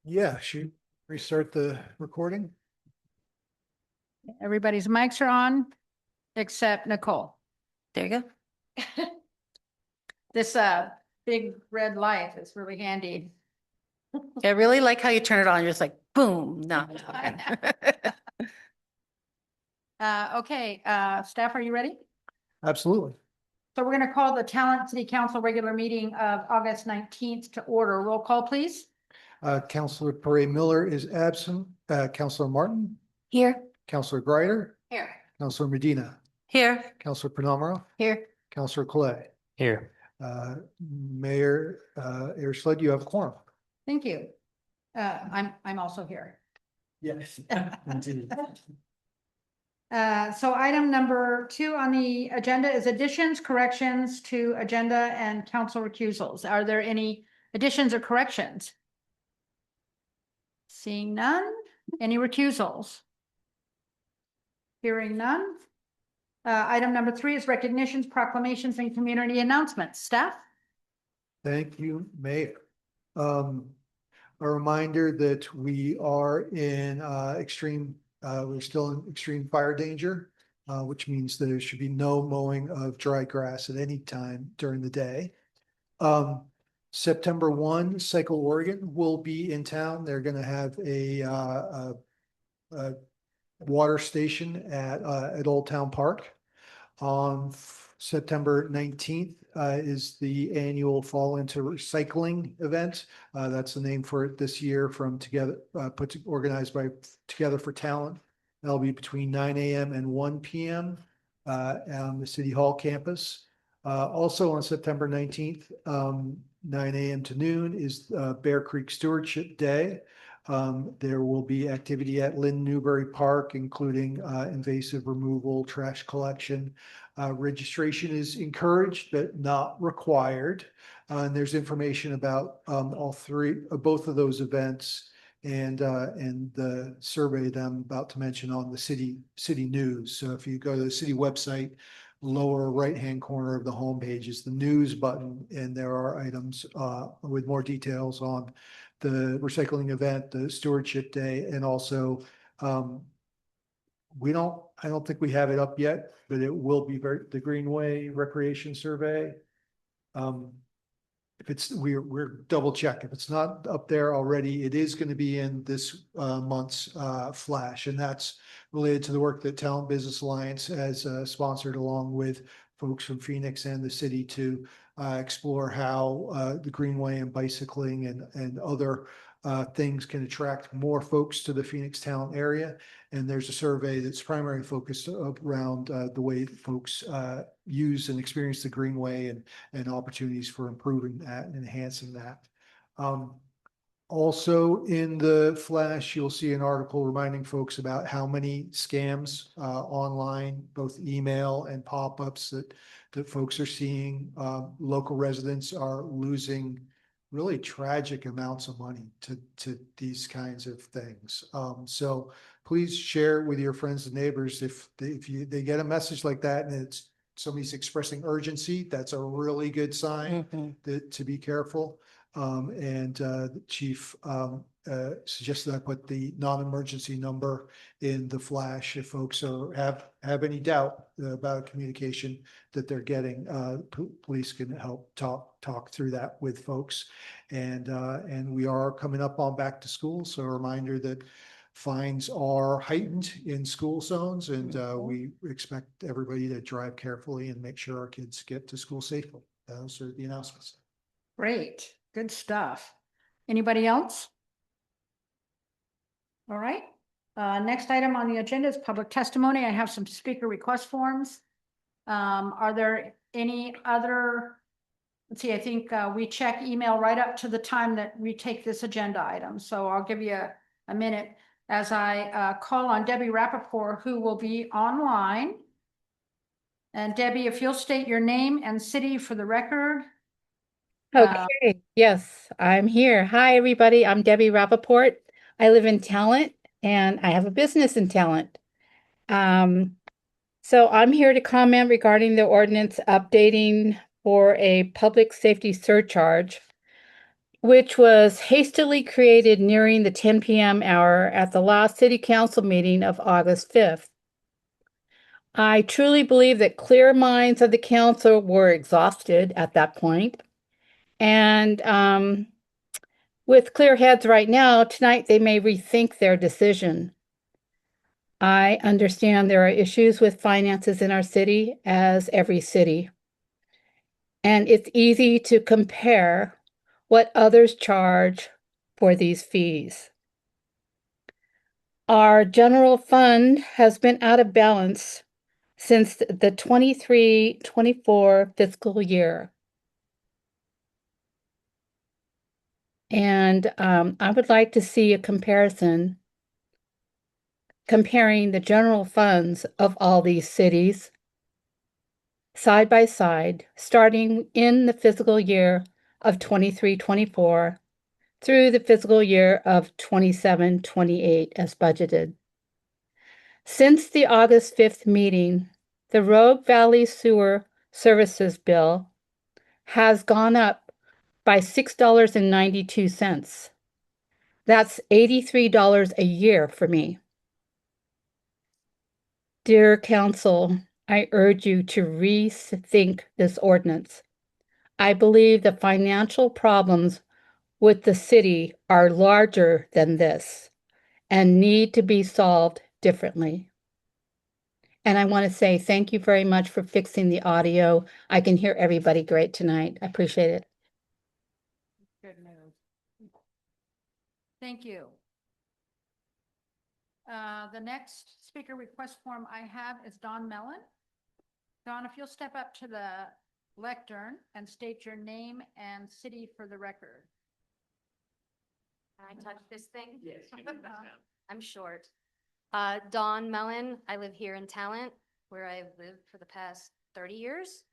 Yeah, should restart the recording? Everybody's mics are on except Nicole. There you go. This big red light is really handy. I really like how you turn it on. You're just like, boom, no. Okay, staff, are you ready? Absolutely. So we're going to call the Talent City Council regular meeting of August 19th to order. Roll call, please. Councilor Perry Miller is absent. Councilor Martin, Here. Councilor Greider, Here. Councilor Medina, Here. Councilor Penamara, Here. Councilor Clay. Here. Mayor Airsled, you have a quorum. Thank you. I'm also here. Yes. So item number 2 on the agenda is additions, corrections to agenda and council recusals. Are there any additions or corrections? Seeing none. Any recusals? Hearing none. Item number 3 is recognitions, proclamations, and community announcements. Staff? Thank you, Mayor. A reminder that we are in we're still in extreme fire danger, which means there should be no mowing of dry grass at any time during the day. September 1, Cycle Oregon will be in town. They're going to have a water station at Old Town Park. On September 19th is the annual Fall Into Recycling event. That's the name for it this year from organized by Together for Talent. That'll be between 9 a.m. and 1 p.m. On the City Hall campus. Also on September 19th, 9 a.m. to noon is Bear Creek Stewardship Day. There will be activity at Lynn Newberry Park, including invasive removal, trash collection. Registration is encouraged, but not required. And there's information about both of those events and the survey that I'm about to mention on the city news. So if you go to the city website, lower right-hand corner of the homepage is the news button, and there are items with more details on the recycling event, the stewardship day, and also I don't think we have it up yet, but it will be the Greenway Recreation Survey. If we're double check. If it's not up there already, it is going to be in this month's flash, and that's related to the work that Talent Business Alliance has sponsored along with folks from Phoenix and the city to explore how the Greenway and bicycling and other things can attract more folks to the Phoenix town area. And there's a survey that's primarily focused around the way folks use and experience the Greenway and opportunities for improving that and enhancing that. Also in the flash, you'll see an article reminding folks about how many scams online, both email and pop-ups that folks are seeing. Local residents are losing really tragic amounts of money to these kinds of things. So please share with your friends and neighbors if they get a message like that and it's somebody's expressing urgency. That's a really good sign to be careful. The chief suggested I put the non-emergency number in the flash if folks have any doubt about communication that they're getting. Police can help talk through that with folks. And we are coming up on back to school, so a reminder that fines are heightened in school zones, and we expect everybody to drive carefully and make sure our kids get to school safely. Those are the announcements. Great, good stuff. Anybody else? All right. Next item on the agenda is public testimony. I have some speaker request forms. Are there any other? Let's see, I think we check email right up to the time that we take this agenda item. So I'll give you a minute as I call on Debbie Rappaport, who will be online. And Debbie, if you'll state your name and city for the record. Okay, yes, I'm here. Hi, everybody. I'm Debbie Rappaport. I live in Talent and I have a business in Talent. So I'm here to comment regarding the ordinance updating for a public safety surcharge, which was hastily created nearing the 10 p.m. hour at the last city council meeting of August 5th. I truly believe that clear minds of the council were exhausted at that point. And with clear heads right now, tonight they may rethink their decision. I understand there are issues with finances in our city, as every city. And it's easy to compare what others charge for these fees. Our general fund has been out of balance since the 23-24 fiscal year. And I would like to see a comparison comparing the general funds of all these cities side by side, starting in the fiscal year of 23-24 through the fiscal year of 27-28 as budgeted. Since the August 5th meeting, the Rogue Valley Sewer Services bill has gone up by $6.92. That's $83 a year for me. Dear Council, I urge you to rethink this ordinance. I believe the financial problems with the city are larger than this and need to be solved differently. And I want to say thank you very much for fixing the audio. I can hear everybody great tonight. I appreciate it. Good news. Thank you. The next speaker request form I have is Don Mellon. Don, if you'll step up to the lectern and state your name and city for the record. Can I touch this thing? Yes. I'm short. Dawn Mellon, I live here in Talent, where I've lived for the past 30 years.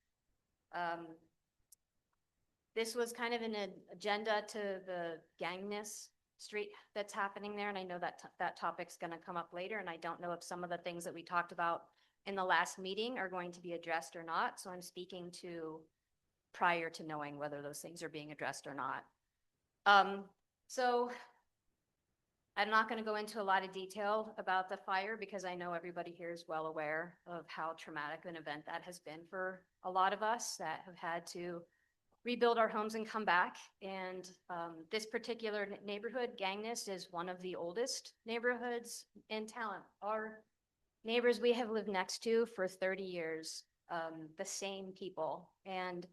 This was kind of an agenda to the Gangness Street that's happening there, and I know that that topic's going to come up later, and I don't know if some of the things that we talked about in the last meeting are going to be addressed or not, so I'm speaking to prior to knowing whether those things are being addressed or not. So I'm not going to go into a lot of detail about the fire because I know everybody here is well aware of how traumatic an event that has been for a lot of us that have had to rebuild our homes and come back. And this particular neighborhood, Gangness, is one of the oldest neighborhoods in Talent. Our neighbors we have lived next to for 30 years, the same people. And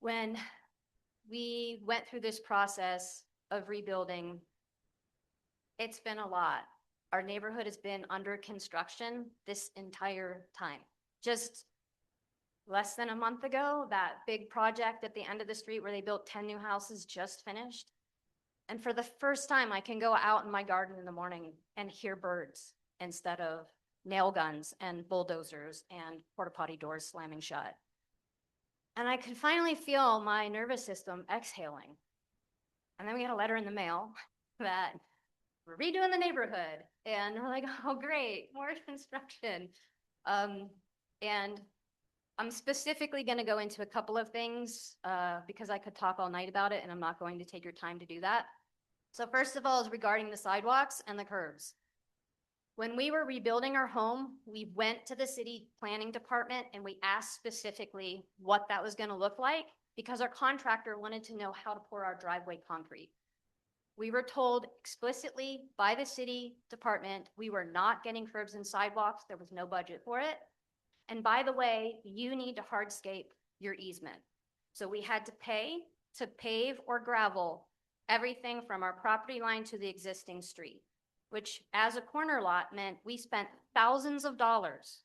when we went through this process of rebuilding, it's been a lot. Our neighborhood has been under construction this entire time. Just less than a month ago, that big project at the end of the street where they built 10 new houses just finished. And for the first time, I can go out in my garden in the morning and hear birds instead of nail guns and bulldozers and porta potty doors slamming shut. And I could finally feel my nervous system exhaling. And then we got a letter in the mail that we're redoing the neighborhood. And we're like, oh, great, more construction. And I'm specifically going to go into a couple of things because I could talk all night about it, and I'm not going to take your time to do that. So first of all is regarding the sidewalks and the curbs. When we were rebuilding our home, we went to the city planning department and we asked specifically what that was going to look like because our contractor wanted to know how to pour our driveway concrete. We were told explicitly by the city department we were not getting curbs and sidewalks. There was no budget for it. And by the way, you need to hardscape your easement. So we had to pay to pave or gravel everything from our property line to the existing street, which as a corner lot meant we spent thousands of dollars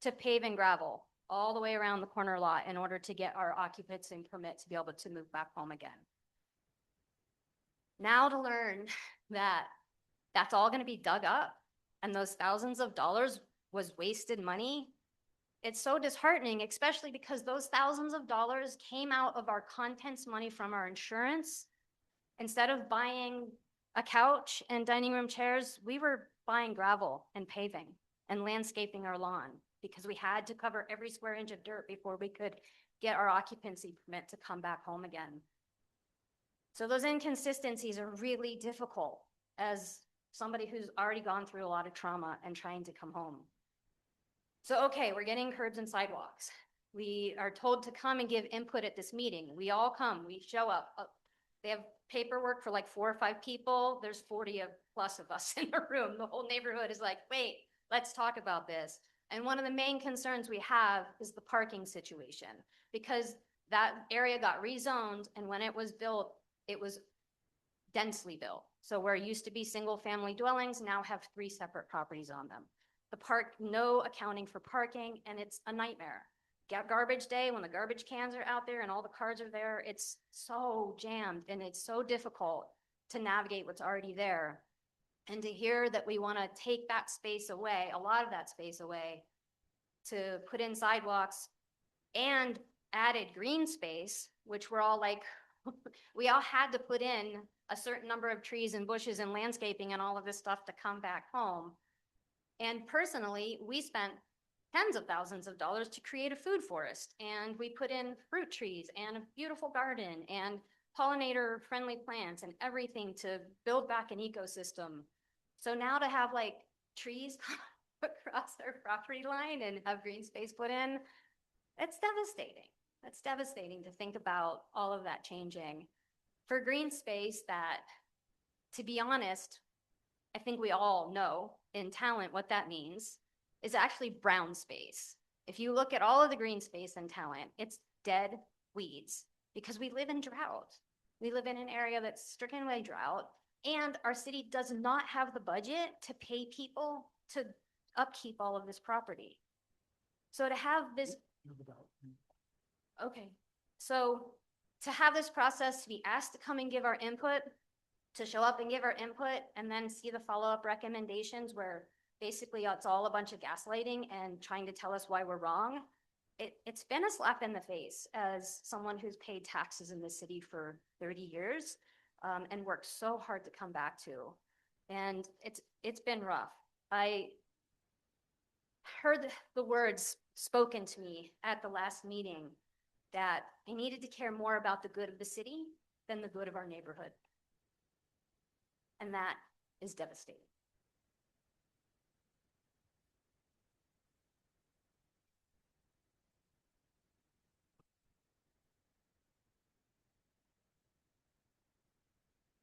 to pave and gravel all the way around the corner lot in order to get our occupancy permit to be able to move back home again. Now to learn that that's all going to be dug up and those thousands of dollars was wasted money, it's so disheartening, especially because those thousands of dollars came out of our contents money from our insurance. Instead of buying a couch and dining room chairs, we were buying gravel and paving and landscaping our lawn because we had to cover every square inch of dirt before we could get our occupancy permit to come back home again. So those inconsistencies are really difficult as somebody who's already gone through a lot of trauma and trying to come home. So, okay, we're getting curbs and sidewalks. We are told to come and give input at this meeting. We all come, we show up. They have paperwork for like 4 or 5 people. There's 40 plus of us in the room. The whole neighborhood is like, wait, let's talk about this. And one of the main concerns we have is the parking situation, because that area got rezoned, and when it was built, it was densely built. So where it used to be single family dwellings now have 3 separate properties on them. The park, no accounting for parking, and it's a nightmare. Garbage day, when the garbage cans are out there and all the cars are there, it's so jammed and it's so difficult to navigate what's already there. And to hear that we want to take that space away, a lot of that space away, to put in sidewalks and added green space, which we're all like, we all had to put in a certain number of trees and bushes and landscaping and all of this stuff to come back home. And personally, we spent tens of thousands of dollars to create a food forest, and we put in fruit trees and a beautiful garden and pollinator friendly plants and everything to build back an ecosystem. So now to have like trees across our property line and have green space put in, it's devastating. That's devastating to think about all of that changing. For green space that, to be honest, I think we all know in Talent what that means, is actually brown space. If you look at all of the green space in Talent, it's dead weeds because we live in drought. We live in an area that's stricken by drought, and our city does not have the budget to pay people to upkeep all of this property. So to have this, okay, so to have this process, to be asked to come and give our input, to show up and give our input, and then see the follow-up recommendations where basically it's all a bunch of gaslighting and trying to tell us why we're wrong. It's been a slap in the face as someone who's paid taxes in the city for 30 years and worked so hard to come back to. And it's been rough. I heard the words spoken to me at the last meeting that I needed to care more about the good of the city than the good of our neighborhood. And that is devastating.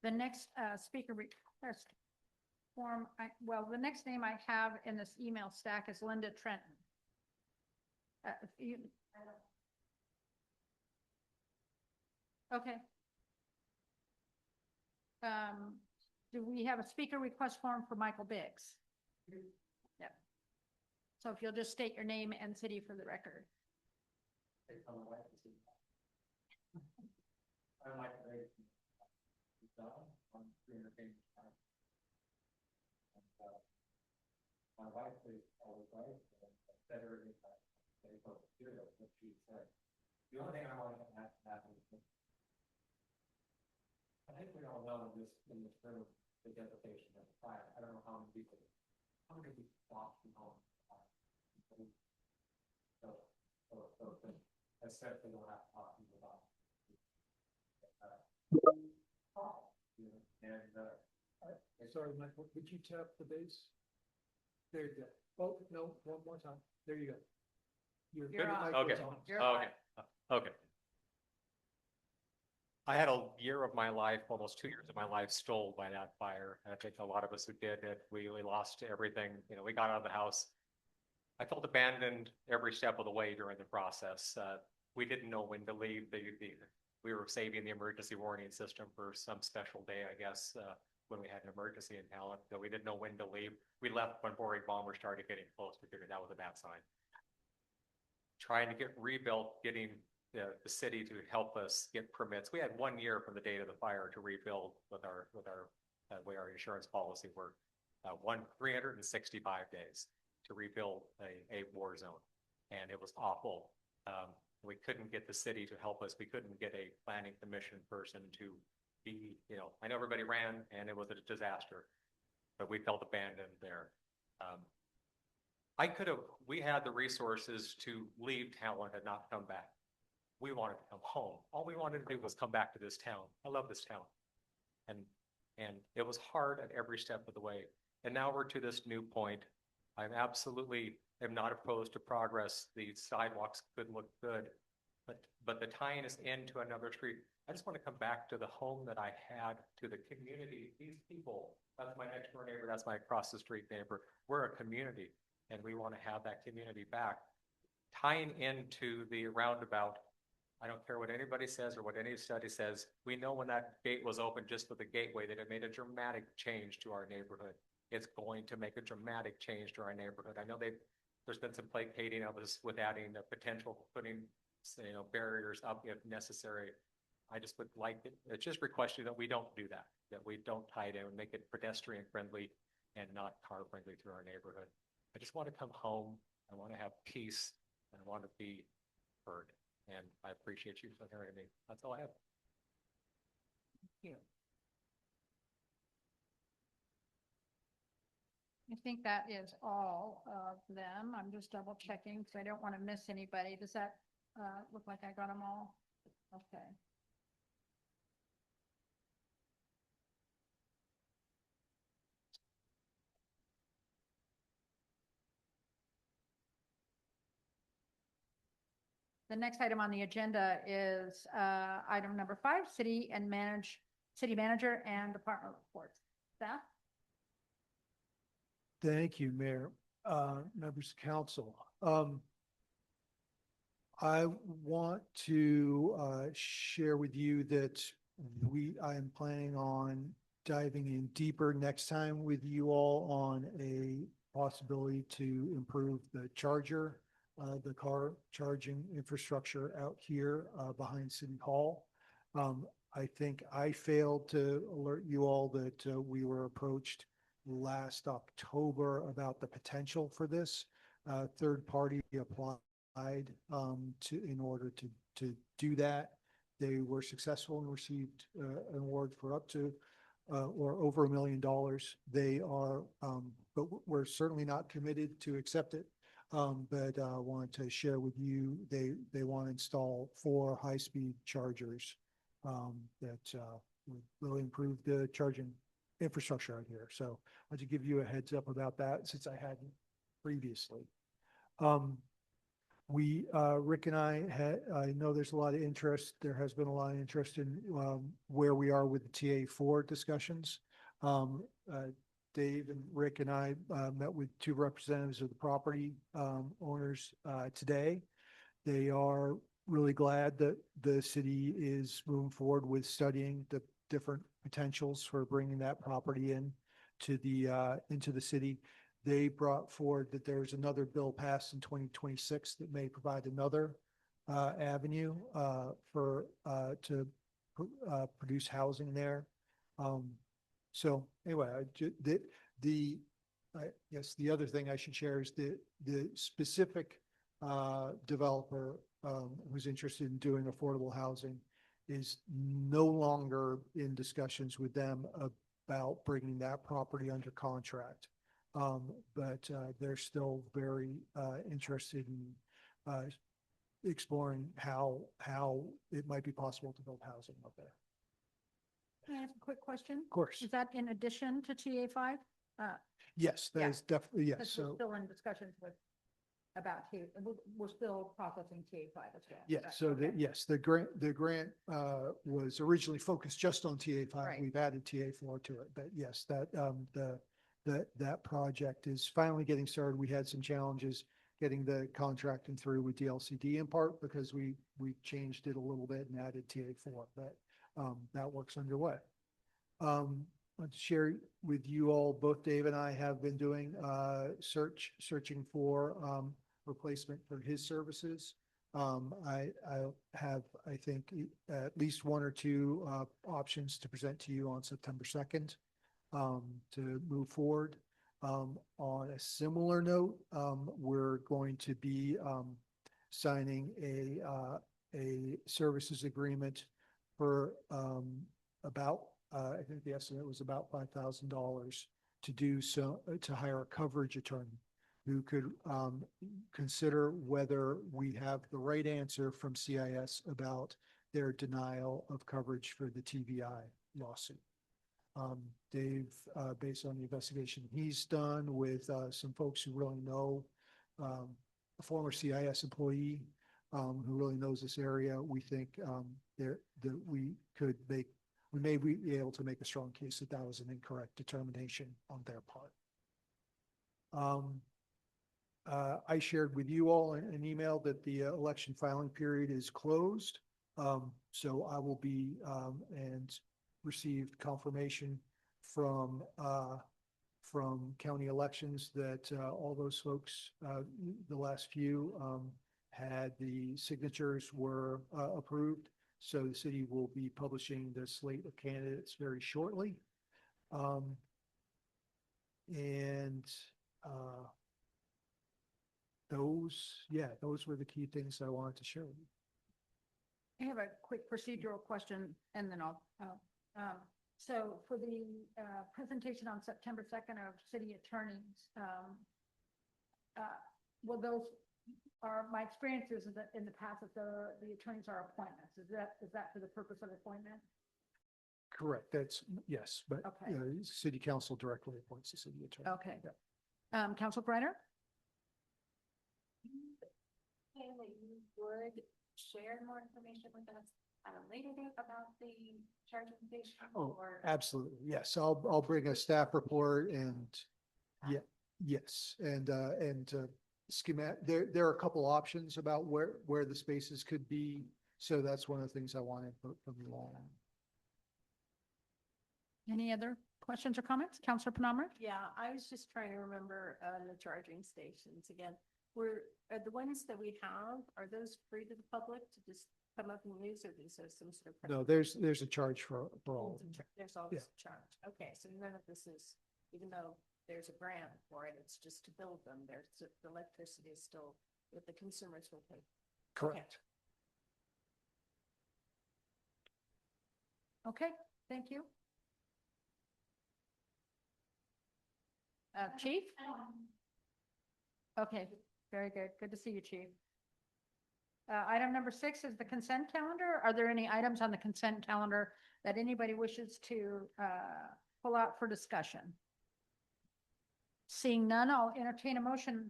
The next speaker request form, well, the next name I have in this email stack is Linda Trenton. Okay. Do we have a speaker request form for Michael Biggs? Yeah. So if you'll just state your name and city for the record. I'm Michael Biggs. My wife is always right, better in what she said. The only thing I want to happen is, I think we all know in this room the devastation of the fire. I don't know how many people lost from home. So that's certainly what I'm talking about. Sorry, Michael, would you tap the base? There you go. Oh, no, one more time. There you go. Your You're on. mic was Okay. on. You're Okay. Okay. I had a year of my life, almost 2 years of my life stole by that fire. And I think a lot of us who did it, we lost everything. You know, we got out of the house. I felt abandoned every step of the way during the process. We didn't know when to leave. We were saving the emergency warning system for some special day, I guess, when we had an emergency in Talent. So we didn't know when to leave. We left when Boring Bomber started getting close. We figured that was a bad sign. Trying to get rebuilt, getting the city to help us get permits. We had 1 year from the date of the fire to rebuild with the way our insurance policy worked. 365 days to rebuild a war zone, and it was awful. We couldn't get the city to help us. We couldn't get a planning commission person to be, I know everybody ran and it was a disaster, but we felt abandoned there. We had the resources to leave Talent and not come back. we wanted to come home. All we wanted to do was come back to this town. I love this town. And it was hard at every step of the way. And now we're to this new point. I'm absolutely am not opposed to progress. The sidewalks could look good, but the tying us into another street. I just want to come back to the home that I had, to the community, these people. That's my next door neighbor. That's my across the street neighbor. We're a community and we want to have that community back. Tying into the roundabout, I don't care what anybody says or what any study says. We know when that gate was open just for the gateway that it made a dramatic change to our neighborhood. It's going to make a dramatic change to our neighborhood. I know there's been some placating of us with adding the potential for putting, barriers up if necessary. I just would like it. It's just requesting that we don't do that, that we don't tie it in and make it pedestrian friendly and not car friendly through our neighborhood. I just want to come home. I want to have peace and I want to be heard. And I appreciate you for hearing me. That's all I have. Thank you. I think that is all of them. I'm just double checking because I don't want to miss anybody. Does that look like I got them all? Okay. The next item on the agenda is item number 5, city manager and department reports. Staff? Thank you, Mayor, members of council. I want to share with you that I am planning on diving in deeper next time with you all on a possibility to improve the car charging infrastructure out here behind City Hall. I think I failed to alert you all that we were approached last October about the potential for this. Third party applied in order to do that. They were successful and received an award for up to or over $1 million. They are, but we're certainly not committed to accept it. But I wanted to share with you, they want to install 4 high-speed chargers that would really improve the charging infrastructure out here. So I'll just give you a heads up about that since I hadn't previously. Rick and I know there's a lot of interest. There has been a lot of interest in where we are with the TA4 discussions. Dave and Rick and I met with 2 representatives of the property owners today. They are really glad that the city is moving forward with studying the different potentials for bringing that property in to into the city. They brought forward that there's another bill passed in 2026 that may provide another avenue to produce housing there. So anyway, I guess the other thing I should share is the specific developer who's interested in doing affordable housing is no longer in discussions with them about bringing that property under contract. But they're still very interested in exploring how it might be possible to build housing up there. Can I ask a quick question? Of course. Is that in addition to TA5? Yes, that Yeah. is definitely, yes. Because we're So, still in discussions about we're still processing TA5 as well. yeah, Right, so okay. yes, the grant was originally focused just on TA5. Right. We've added TA4 to it, but yes, that project is finally getting started. We had some challenges getting the contracting through with DLCD in part because we changed it a little bit and added TA4, but that work's underway. I'll share with you all, both Dave and I have been doing searching for replacement for his services. I have, I think, at least 1 or 2 options to present to you on September 2nd to move forward. On a similar note, we're going to be signing a services agreement for about I think the estimate was about $5,000 to do so, to hire a coverage attorney. who could consider whether we have the right answer from CIS about their denial of coverage for the TBI lawsuit. Dave, based on the investigation he's done with some folks who really know, a former CIS employee who really knows this area, we think that we may be able to make a strong case that that was an incorrect determination on their part. I shared with you all an email that the election filing period is closed. So I will be and received confirmation from county elections that all those folks, the last few, had the signatures were approved. So the city will be publishing the slate of candidates very shortly. And those were the key things I wanted to share with you. I have a quick procedural question and then so for the presentation on September 2nd of city attorneys, will those my experience is that in the past that the attorneys are appointments. Is that for the purpose of appointment? Correct. That's yes, but Okay. city council directly appoints the city attorney. Okay. Yeah. Council Brenner? And that you would share more information with us at a later date about the charging station Oh, or? absolutely. Yes, I'll bring a staff report and yes, and schematic. There are a couple options about where the spaces could be. So that's one of the things I wanted from you all. Any other questions or comments? Councilor Penamara? Yeah, I was just trying to remember the charging stations again. Are the ones that we have, are those free to the public to just come up and use, or is there some sort of? No, there's a charge for all. There's always a charge. Okay, so none of this is, even though there's a grant for it, it's just to build them. The electricity is still what the consumers will pay. Correct. Okay, thank you. Chief? Okay, very good. Good to see you, Chief. Item number 6 is the consent calendar. Are there any items on the consent calendar that anybody wishes to pull out for discussion? Seeing none, I'll entertain a motion.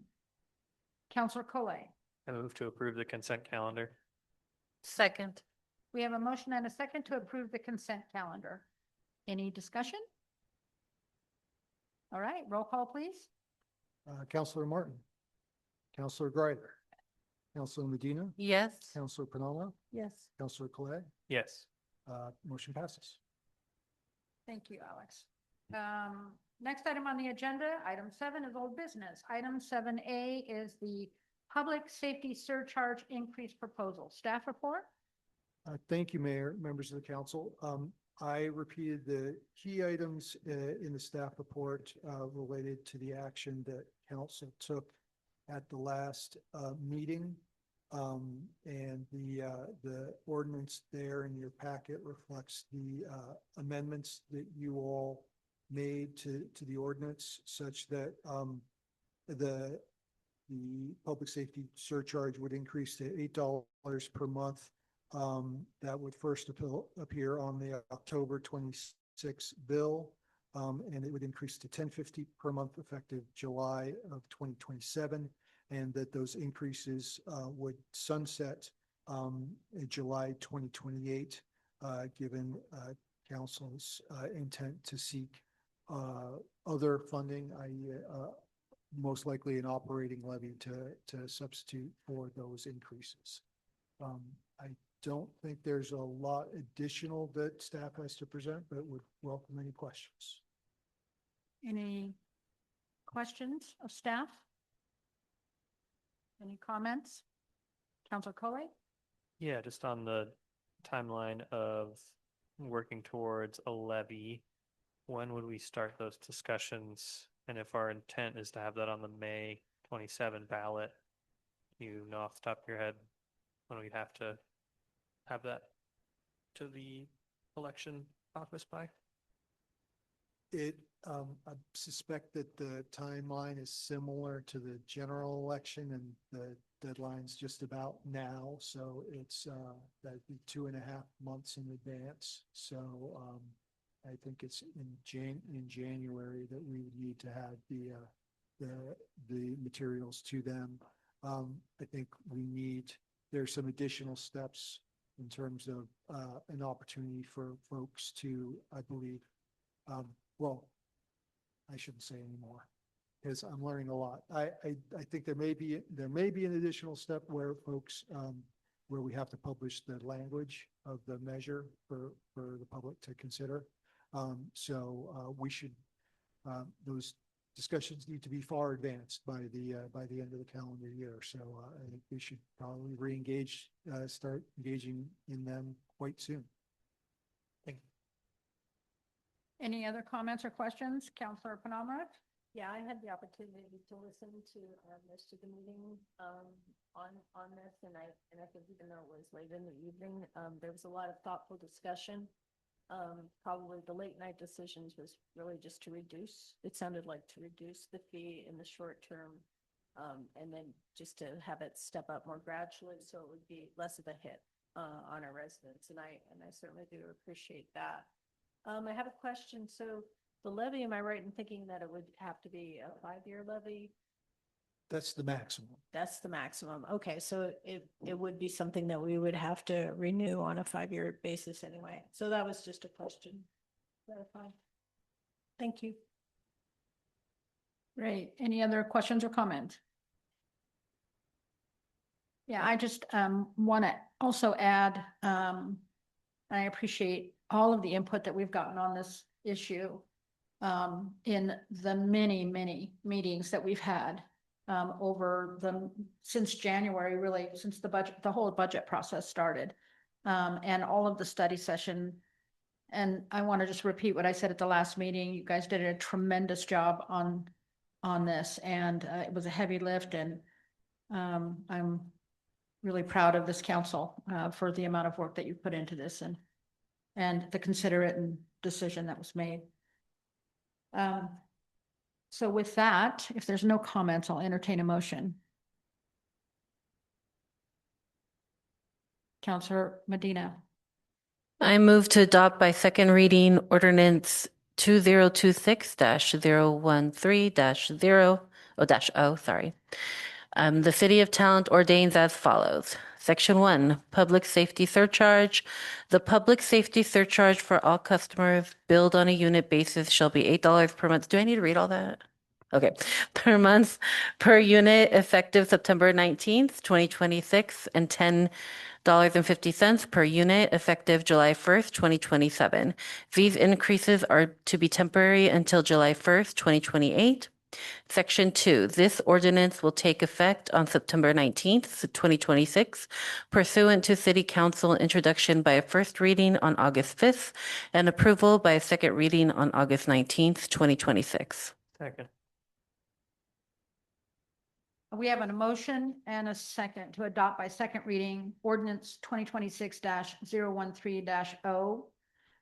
Counselor Collet. I move to approve the consent calendar. Second. We have a motion and a second to approve the consent calendar. Any discussion? All right, roll call, please. Councilor Martin, Councilor Greider, Councilor Medina, Yes. Councilor Penala, Yes. Councilor Collet, Yes. motion passes. Thank you, Alex. Next item on the agenda, item 7 is old business. Item 7A is the public safety surcharge increase proposal. Staff report? Thank you, Mayor, members of the council. I repeated the key items in the staff report related to the action that council took at the last meeting. And the ordinance there in your packet reflects the amendments that you all made to the ordinance such that the public safety surcharge would increase to $8 per month. That would first appear on the October 26 bill, and it would increase to $10.50 per month effective July of 2027, and that those increases would sunset in July 2028, given council's intent to seek other funding, i.e. Most likely an operating levy to substitute for those increases. I don't think there's a lot additional that staff has to present, but would welcome any questions. Any questions of staff? Any comments? Counselor Collet? Yeah, just on the timeline of working towards a levy, when would we start those discussions? And if our intent is to have that on the May 27 ballot, you know off the top of your head when we'd have to have that to the election office by? I suspect that the timeline is similar to the general election and the deadline's just about now. So it's, that'd be 2.5 months in advance. So, I think it's in January that we would need to have the materials to them. I think there's some additional steps in terms of, an opportunity for folks to, I believe, well, I shouldn't say anymore because I'm learning a lot. I think there may be an additional step where folks, where we have to publish the language of the measure for the public to consider. We should, those discussions need to be far advanced by the end of the calendar year. So I think we should probably re-engage, start engaging in them quite soon. Any other comments or questions? Counselor Penamara? Yeah, I had the opportunity to listen to most of the meeting on this, and I think even though it was late in the evening, there was a lot of thoughtful discussion. Probably the late night decisions was really just to reduce, it sounded like to reduce the fee in the short term, and then just to have it step up more gradually so it would be less of a hit on our residents, and I certainly do appreciate that. I have a question. So the levy, am I right in thinking that it would have to be a 5-year levy? That's the maximum. That's the maximum. Okay, so it would be something that we would have to renew on a 5-year basis anyway. So that was just a question. Clarified. Thank you. Great. Any other questions or comments? Yeah, I just want to also add, I appreciate all of the input that we've gotten on this issue in the many, many meetings that we've had since January, really, since the whole budget process started, and all of the study session. And I want to just repeat what I said at the last meeting. You guys did a tremendous job on this, and it was a heavy lift, and I'm really proud of this council for the amount of work that you put into this and the considerate and decision that was made. So with that, if there's no comments, I'll entertain a motion. Counselor Medina. I move to adopt by second reading ordinance 2026-013-0, sorry. The City of Talent ordains as follows. Section 1, Public Safety Surcharge. The public safety surcharge for all customers billed on a unit basis shall be $8 per month. Do I need to read all that? Okay, per month per unit effective September 19th, 2026, and $10.50 per unit effective July 1st, 2027. These increases are to be temporary until July 1st, 2028. Section 2, this ordinance will take effect on September 19th, 2026, pursuant to City Council introduction by a first reading on August 5th and approval by a second reading on August 19th, 2026. Second. We have a motion and a second to adopt by second reading ordinance 2026-013-0.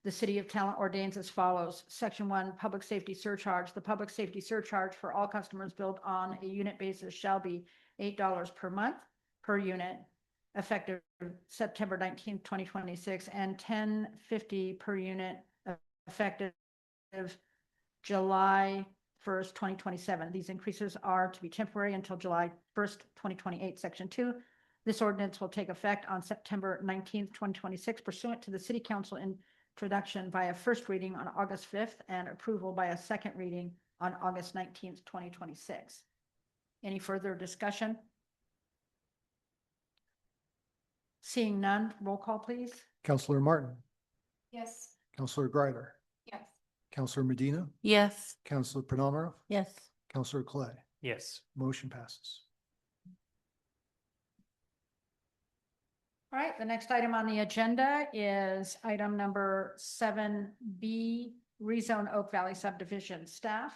The City of Talent ordains as follows. Section 1, Public Safety Surcharge. The public safety surcharge for all customers billed on a unit basis shall be $8 per month per unit effective September 19th, 2026, and $10.50 per unit effective July 1st, 2027. These increases are to be temporary until July 1st, 2028. Section 2, this ordinance will take effect on September 19th, 2026, pursuant to the City Council introduction by a first reading on August 5th and approval by a second reading on August 19th, 2026. Any further discussion? Seeing none, roll call, please. Counselor Martin, Yes. Counselor Greider, Yes. Counselor Medina, Yes. Counselor Penamara, Yes. Counselor Clay. Yes. Motion passes. All right, the next item on the agenda is item number 7B, rezone Oak Valley subdivision. Staff.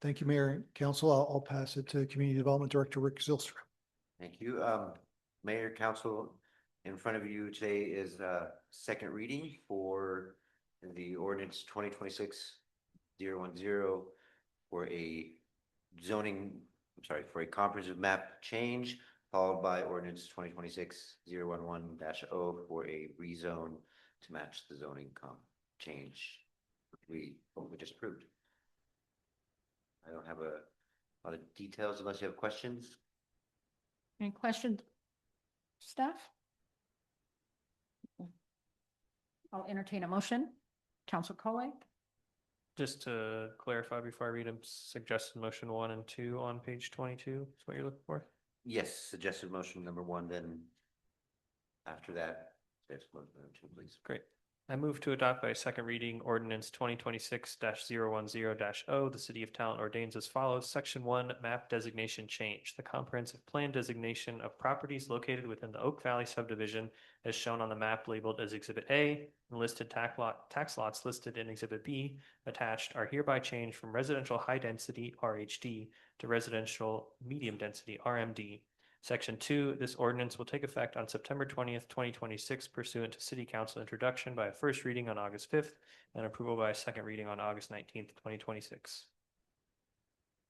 Thank you, Mayor and Council. I'll pass it to Community Development Director Rick Zilstra. Thank you. Mayor, Council, in front of you today is second reading for the ordinance 2026 for a zoning, I'm sorry, for a comprehensive map change, followed by ordinance 2026-011-0 for a rezone to match the zoning change we just approved. I don't have a lot of details unless you have questions. Any questions? Staff? I'll entertain a motion. Counselor Collet? Just to clarify before I read them, suggested motion 1 and 2 on page 22 is what you're looking for? Yes, suggested motion number 1, then after that, suggested motion number 2, please. Great. I move to adopt by second reading ordinance 2026-010-0. The City of Talent ordains as follows. Section 1, map designation change. The comprehensive plan designation of properties located within the Oak Valley subdivision as shown on the map labeled as Exhibit A and listed tax lots listed in Exhibit B attached are hereby changed from residential high density RHD to residential medium density RMD. Section 2, this ordinance will take effect on September 20th, 2026 pursuant to City Council introduction by a first reading on August 5th and approval by a second reading on August 19th, 2026.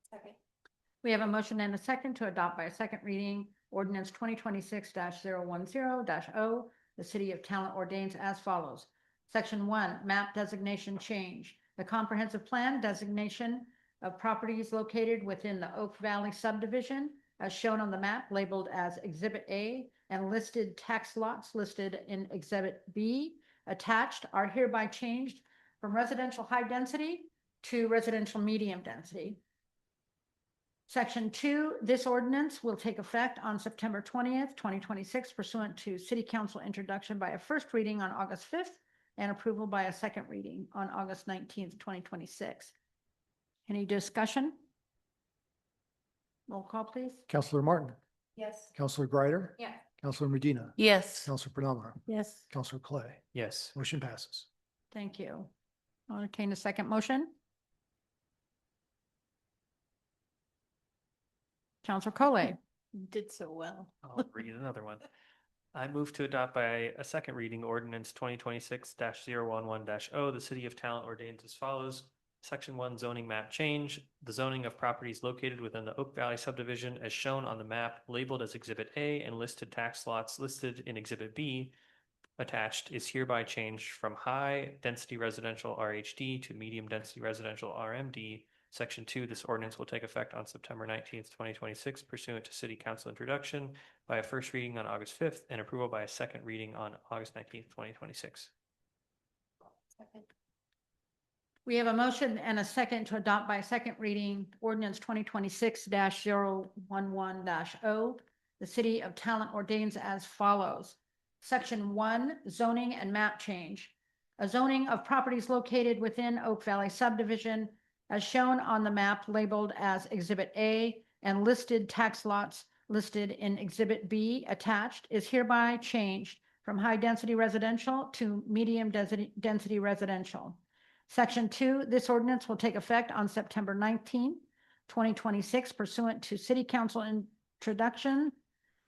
Second. We have a motion and a second to adopt by a second reading ordinance 2026-010-0. The City of Talent ordains as follows. Section 1, map designation change. The comprehensive plan designation of properties located within the Oak Valley subdivision as shown on the map labeled as Exhibit A and listed tax lots listed in Exhibit B attached are hereby changed from residential high density to residential medium density. Section 2, this ordinance will take effect on September 20th, 2026 pursuant to City Council introduction by a first reading on August 5th and approval by a second reading on August 19th, 2026. Any discussion? Roll call, please. Counselor Martin, Yes. Counselor Greider, Yeah. Counselor Medina, Yes. Counselor Prenumera, Yes. Counselor Clay. Yes. Motion passes. Thank you. I'll entertain a second motion. Counselor Collet? You did so well. I'll read another one. I move to adopt by a second reading ordinance 2026-011-0. The City of Talent ordains as follows. Section 1, zoning map change. The zoning of properties located within the Oak Valley subdivision as shown on the map labeled as Exhibit A and listed tax lots listed in Exhibit B attached is hereby changed from high density residential RHD to medium density residential RMD. Section 2, this ordinance will take effect on September 19th, 2026 pursuant to City Council introduction by a first reading on August 5th and approval by a second reading on August 19th, 2026. Second. We have a motion and a second to adopt by second reading ordinance 2026-011-0. The City of Talent ordains as follows. Section 1, zoning and map change. A zoning of properties located within Oak Valley subdivision as shown on the map labeled as Exhibit A and listed tax lots listed in Exhibit B attached is hereby changed from high density residential to medium density residential. Section 2, this ordinance will take effect on September 19th, 2026 pursuant to City Council introduction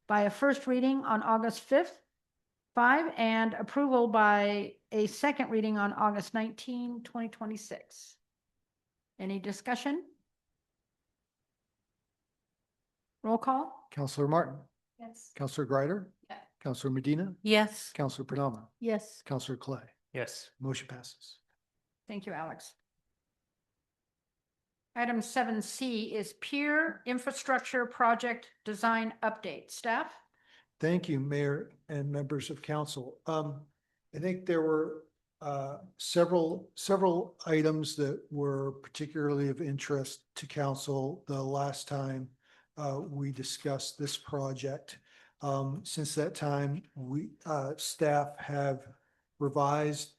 by a first reading on August 5th, and approval by a second reading on August 19, 2026. Any discussion? Roll call? Counselor Martin, Yes. Counselor Greider, Yeah. Counselor Medina, Yes. Counselor Prenumera, Yes. Counselor Clay. Yes. Motion passes. Thank you, Alex. Item 7C is Pier Infrastructure Project Design Update. Staff? Thank you, Mayor and members of council. I think there were several items that were particularly of interest to council the last time we discussed this project. Since that time, we staff have revised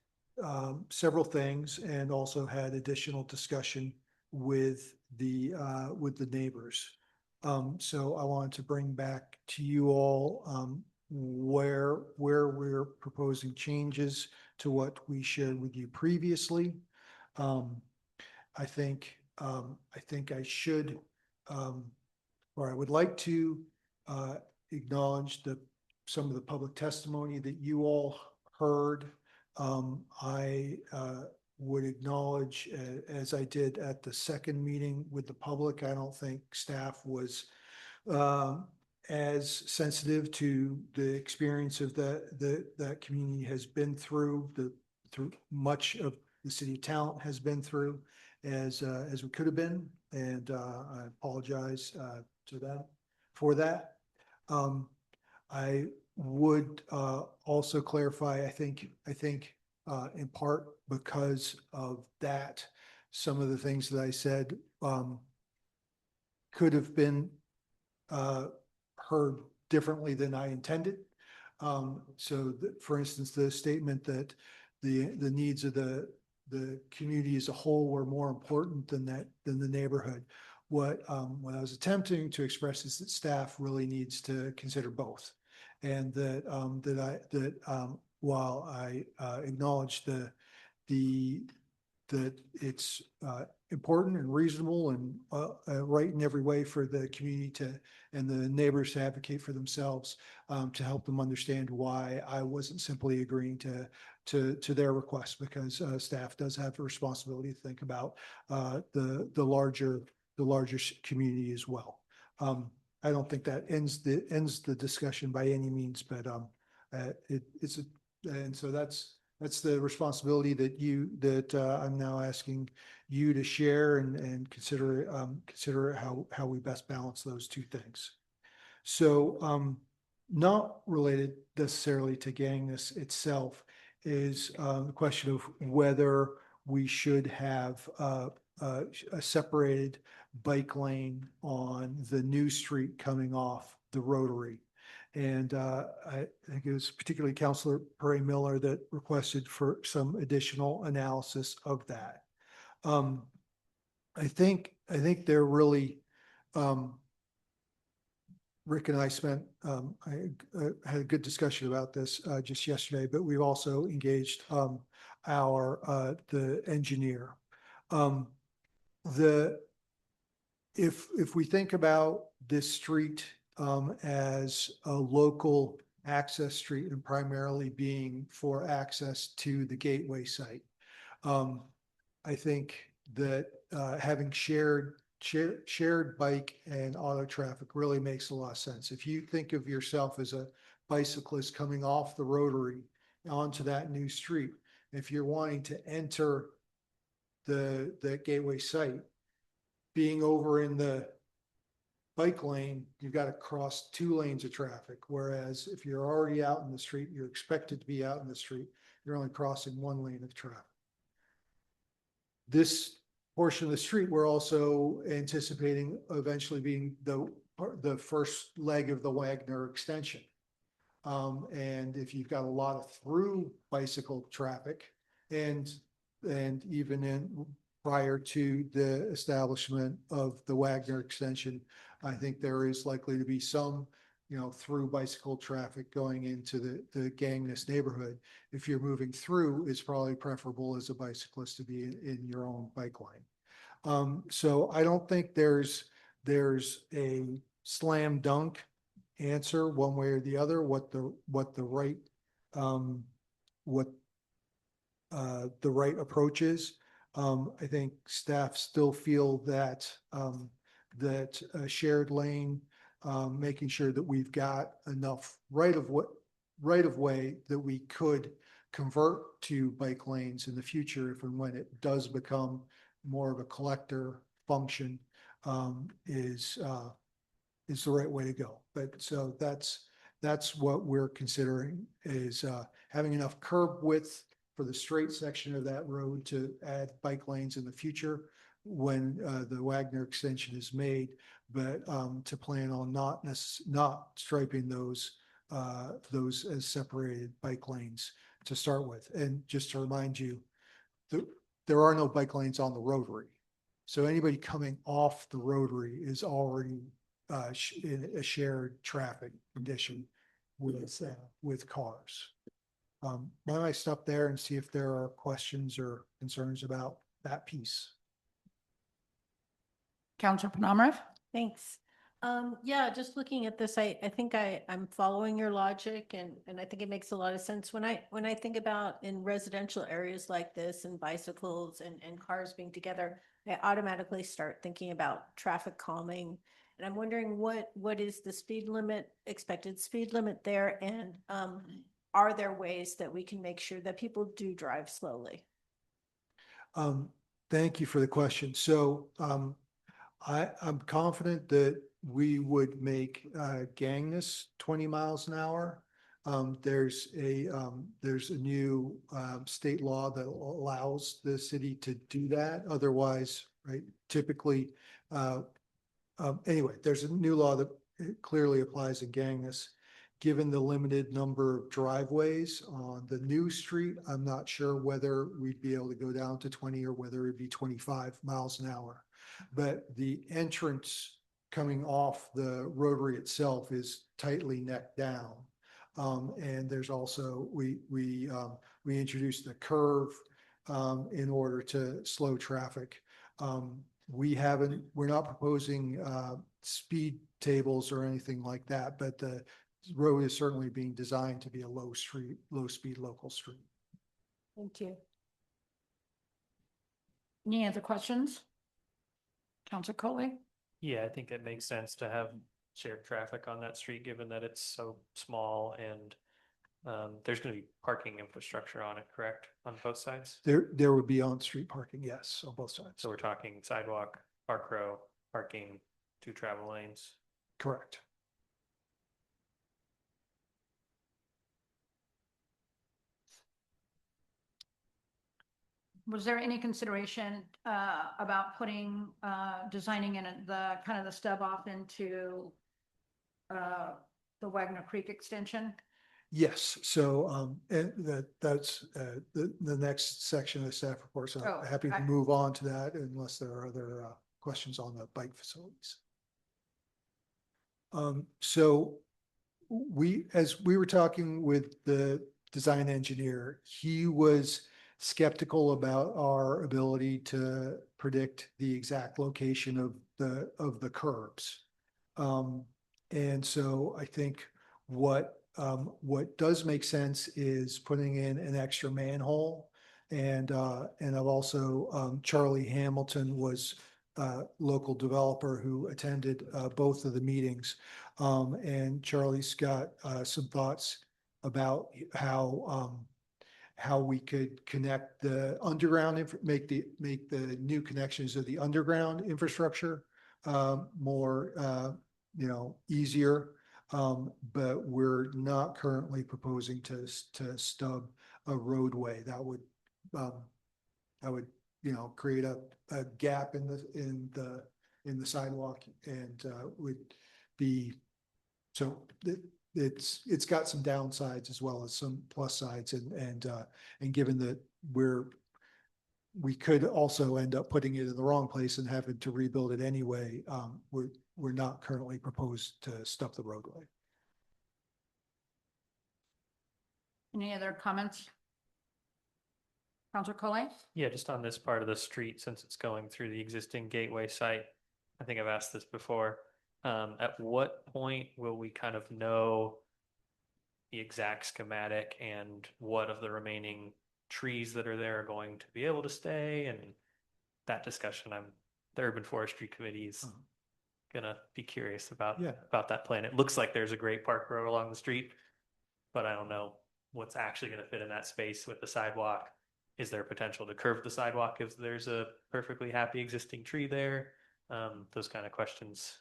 several things and also had additional discussion with the neighbors. So I wanted to bring back to you all where we're proposing changes to what we shared with you previously. I think I should, or I would like to acknowledge some of the public testimony that you all heard. I would acknowledge, as I did at the second meeting with the public, I don't think staff was as sensitive to the experience of that community has been through, through much of the city of Talent has been through as we could have been. And I apologize to that for that. I would also clarify, I think in part because of that, some of the things that I said could have been heard differently than I intended. For instance, the statement that the needs of the community as a whole were more important than the neighborhood. What I was attempting to express is that staff really needs to consider both, and while I acknowledge that it's important and reasonable and right in every way for the community and the neighbors to advocate for themselves, to help them understand why I wasn't simply agreeing to their request, because staff does have a responsibility to think about the larger community as well. I don't think that ends the discussion by any means, but so that's the responsibility that I'm now asking you to share and consider how we best balance those two things. So not related necessarily to Gangness itself is the question of whether we should have a separated bike lane on the new street coming off the Rotary. And I think it was particularly Councilor Perry Miller that requested for some additional analysis of that. I think they're really, Rick and I I had a good discussion about this just yesterday, but we've also engaged the engineer. If we think about this street as a local access street and primarily being for access to the gateway site, I think that having shared bike and auto traffic really makes a lot of sense. If you think of yourself as a bicyclist coming off the Rotary onto that new street, if you're wanting to enter the gateway site, being over in the bike lane, you've got to cross 2 lanes of traffic. Whereas if you're already out in the street, you're expected to be out in the street, you're only crossing 1 lane of traffic. This portion of the street, we're also anticipating eventually being the first leg of the Wagner extension. And if you've got a lot of through bicycle traffic and even prior to the establishment of the Wagner extension, I think there is likely to be some, through bicycle traffic going into the Gangness neighborhood. If you're moving through, it's probably preferable as a bicyclist to be in your own bike lane. So I don't think there's a slam dunk answer one way or the other, what the right approach is. I think staff still feel that that a shared lane, making sure that we've got enough right of way that we could convert to bike lanes in the future if and when it does become more of a collector function, is the right way to go. But so that's what we're considering, is having enough curb width for the straight section of that road to add bike lanes in the future when the Wagner extension is made, but to plan on not striping those as separated bike lanes to start with. And just to remind you, there are no bike lanes on the Rotary. So anybody coming off the Rotary is already in a shared traffic condition with cars. Why don't I stop there and see if there are questions or concerns about that piece? Counselor Penamrev? Thanks. Yeah, just looking at this, I think I'm following your logic and I think it makes a lot of sense. When I think about in residential areas like this and bicycles and cars being together, I automatically start thinking about traffic calming. And I'm wondering what is the speed limit, expected speed limit there? And, are there ways that we can make sure that people do drive slowly? Thank you for the question. So, I'm confident that we would make Gangness 20 miles an hour. There's a new state law that allows the city to do that. Otherwise, right, typically, anyway, there's a new law that clearly applies in Gangness. Given the limited number of driveways on the new street, I'm not sure whether we'd be able to go down to 20 or whether it'd be 25 miles an hour. But the entrance coming off the rotary itself is tightly necked down. And there's also, we introduced the curve in order to slow traffic. We're not proposing speed tables or anything like that, but the road is certainly being designed to be a low speed local street. Thank you. Any other questions? Counselor Coley? Yeah, I think it makes sense to have shared traffic on that street, given that it's so small and there's going to be parking infrastructure on it, correct? On both sides? There would be on-street parking, yes, on both sides. So we're talking sidewalk, park row, parking, 2 travel lanes. Correct. Was there any consideration about putting, designing in the kind of the stub off into the Wagner Creek extension? Yes, so and that's the next section of the staff report. So Oh, I'm happy to move on to that unless there are other questions on the bike facilities. So as we were talking with the design engineer, he was skeptical about our ability to predict the exact location of the curbs. And so I think what does make sense is putting in an extra manhole. And I've also, Charlie Hamilton was a local developer who attended both of the meetings. And Charlie's got some thoughts about how we could connect the underground, make the new connections of the underground infrastructure more, easier. But we're not currently proposing to stub a roadway that would create a gap in the sidewalk and would be so. It's got some downsides as well as some plus sides, and given that we could also end up putting it in the wrong place and having to rebuild it anyway, we're not currently proposed to stop the roadway. Any other comments? Counselor Coley? Yeah, just on this part of the street, since it's going through the existing gateway site, I think I've asked this before. At what point will we kind of know the exact schematic and what of the remaining trees that are there are going to be able to stay? And that discussion, the Urban Forestry Committee is gonna be curious about that plan. It looks like there's a great park road along the street, but I don't know what's actually going to fit in that space with the sidewalk. Is there potential to curve the sidewalk if there's a perfectly happy existing tree there? Those kind of questions,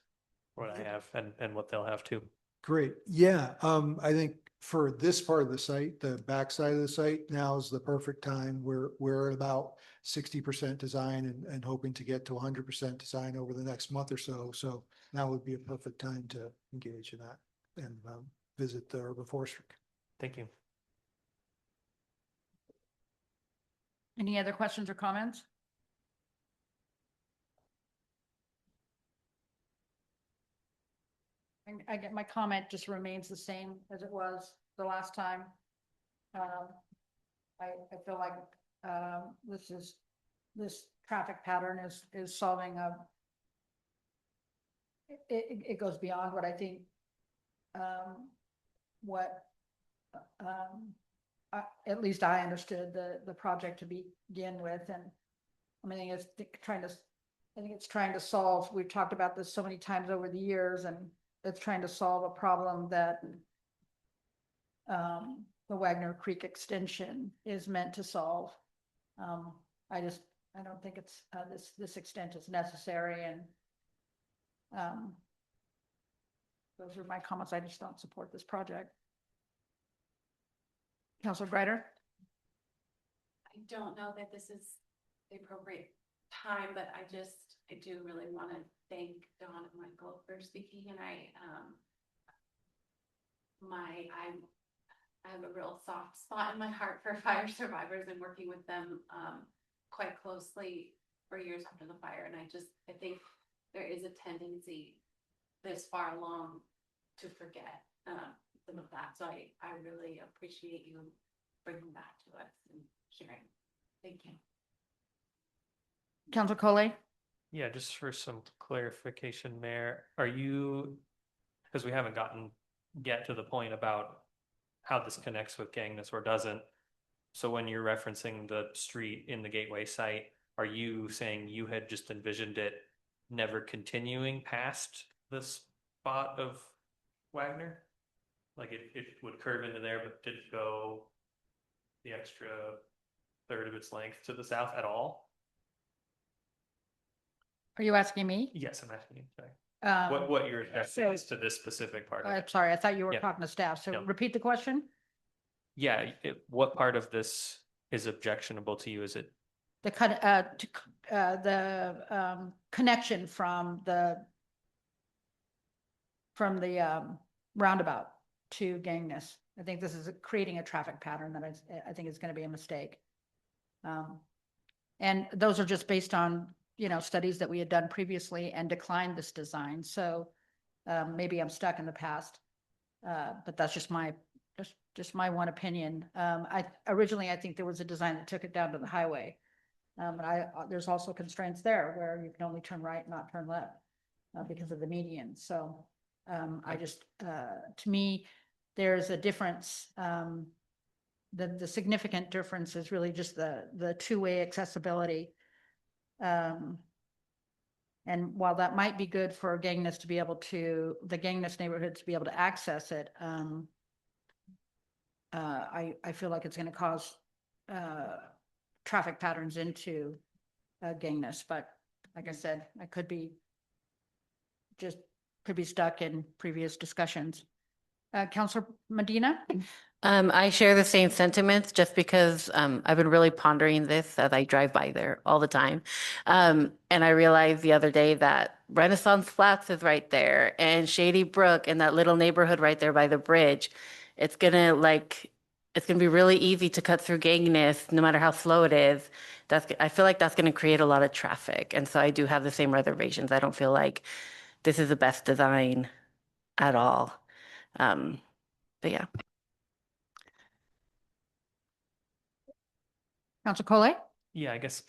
what I have and what they'll have too. Great. Yeah. I think for this part of the site, the backside of the site, now is the perfect time. We're at about 60% design and hoping to get to 100% design over the next month or so. So now would be a perfect time to engage in that and visit the Urban Forestry. Thank you. Any other questions or comments? I get my comment just remains the same as it was the last time. I feel like this traffic pattern is solving it goes beyond what I think, what, at least I understood the project to begin with, and I mean, it's I think it's trying to solve, we've talked about this so many times over the years, and it's trying to solve a problem that the Wagner Creek extension is meant to solve. I don't think it's, this extent is necessary, and those are my comments. I just don't support this project. Councilor Greider? I don't know that this is the appropriate time, but I do really want to thank Dawn and Michael for speaking, and I have a real soft spot in my heart for fire survivors and working with them quite closely for years after the fire. And I think there is a tendency this far along to forget some of that. So I really appreciate you bringing that to us and sharing. Thank you. Councilor Coley? Yeah, just for some clarification, Mayor, are you, because we haven't gotten yet to the point about how this connects with Gangness or doesn't. So when you're referencing the street in the Gateway site, are you saying you had just envisioned it never continuing past the spot of Wagner? Like it would curve into there, but didn't go the extra third of its length to the south at all? Are you asking me? Yes, I'm asking you. Sorry. What your objection so- is to this specific part of I'm it? sorry, I thought you were Yeah. talking to staff, so No. repeat the question? Yeah, what part of this is objectionable to you? Is it The connection from the roundabout to Gangness. I think this is creating a traffic pattern that I think is going to be a mistake. And those are just based on, studies that we had done previously and declined this design. So maybe I'm stuck in the past, but that's just my one opinion. Originally, I think there was a design that took it down to the highway. But there's also constraints there where you can only turn right, not turn left, because of the median. So to me, there's a difference. The significant difference is really just the two-way accessibility. And while that might be good for Gangness to be able to, the Gangness neighborhood to be able to access it, I feel like it's going to cause traffic patterns into Gangness. But like I said, I could be stuck in previous discussions. Councilor Medina? I share the same sentiments just because I've been really pondering this as I drive by there all the time. And I realized the other day that Renaissance Flats is right there and Shady Brook and that little neighborhood right there by the bridge. It's gonna be really easy to cut through Gangness no matter how slow it is. I feel like that's gonna create a lot of traffic. And so I do have the same reservations. I don't feel like this is the best design at all. But yeah. Councilor Collet? Yeah, I guess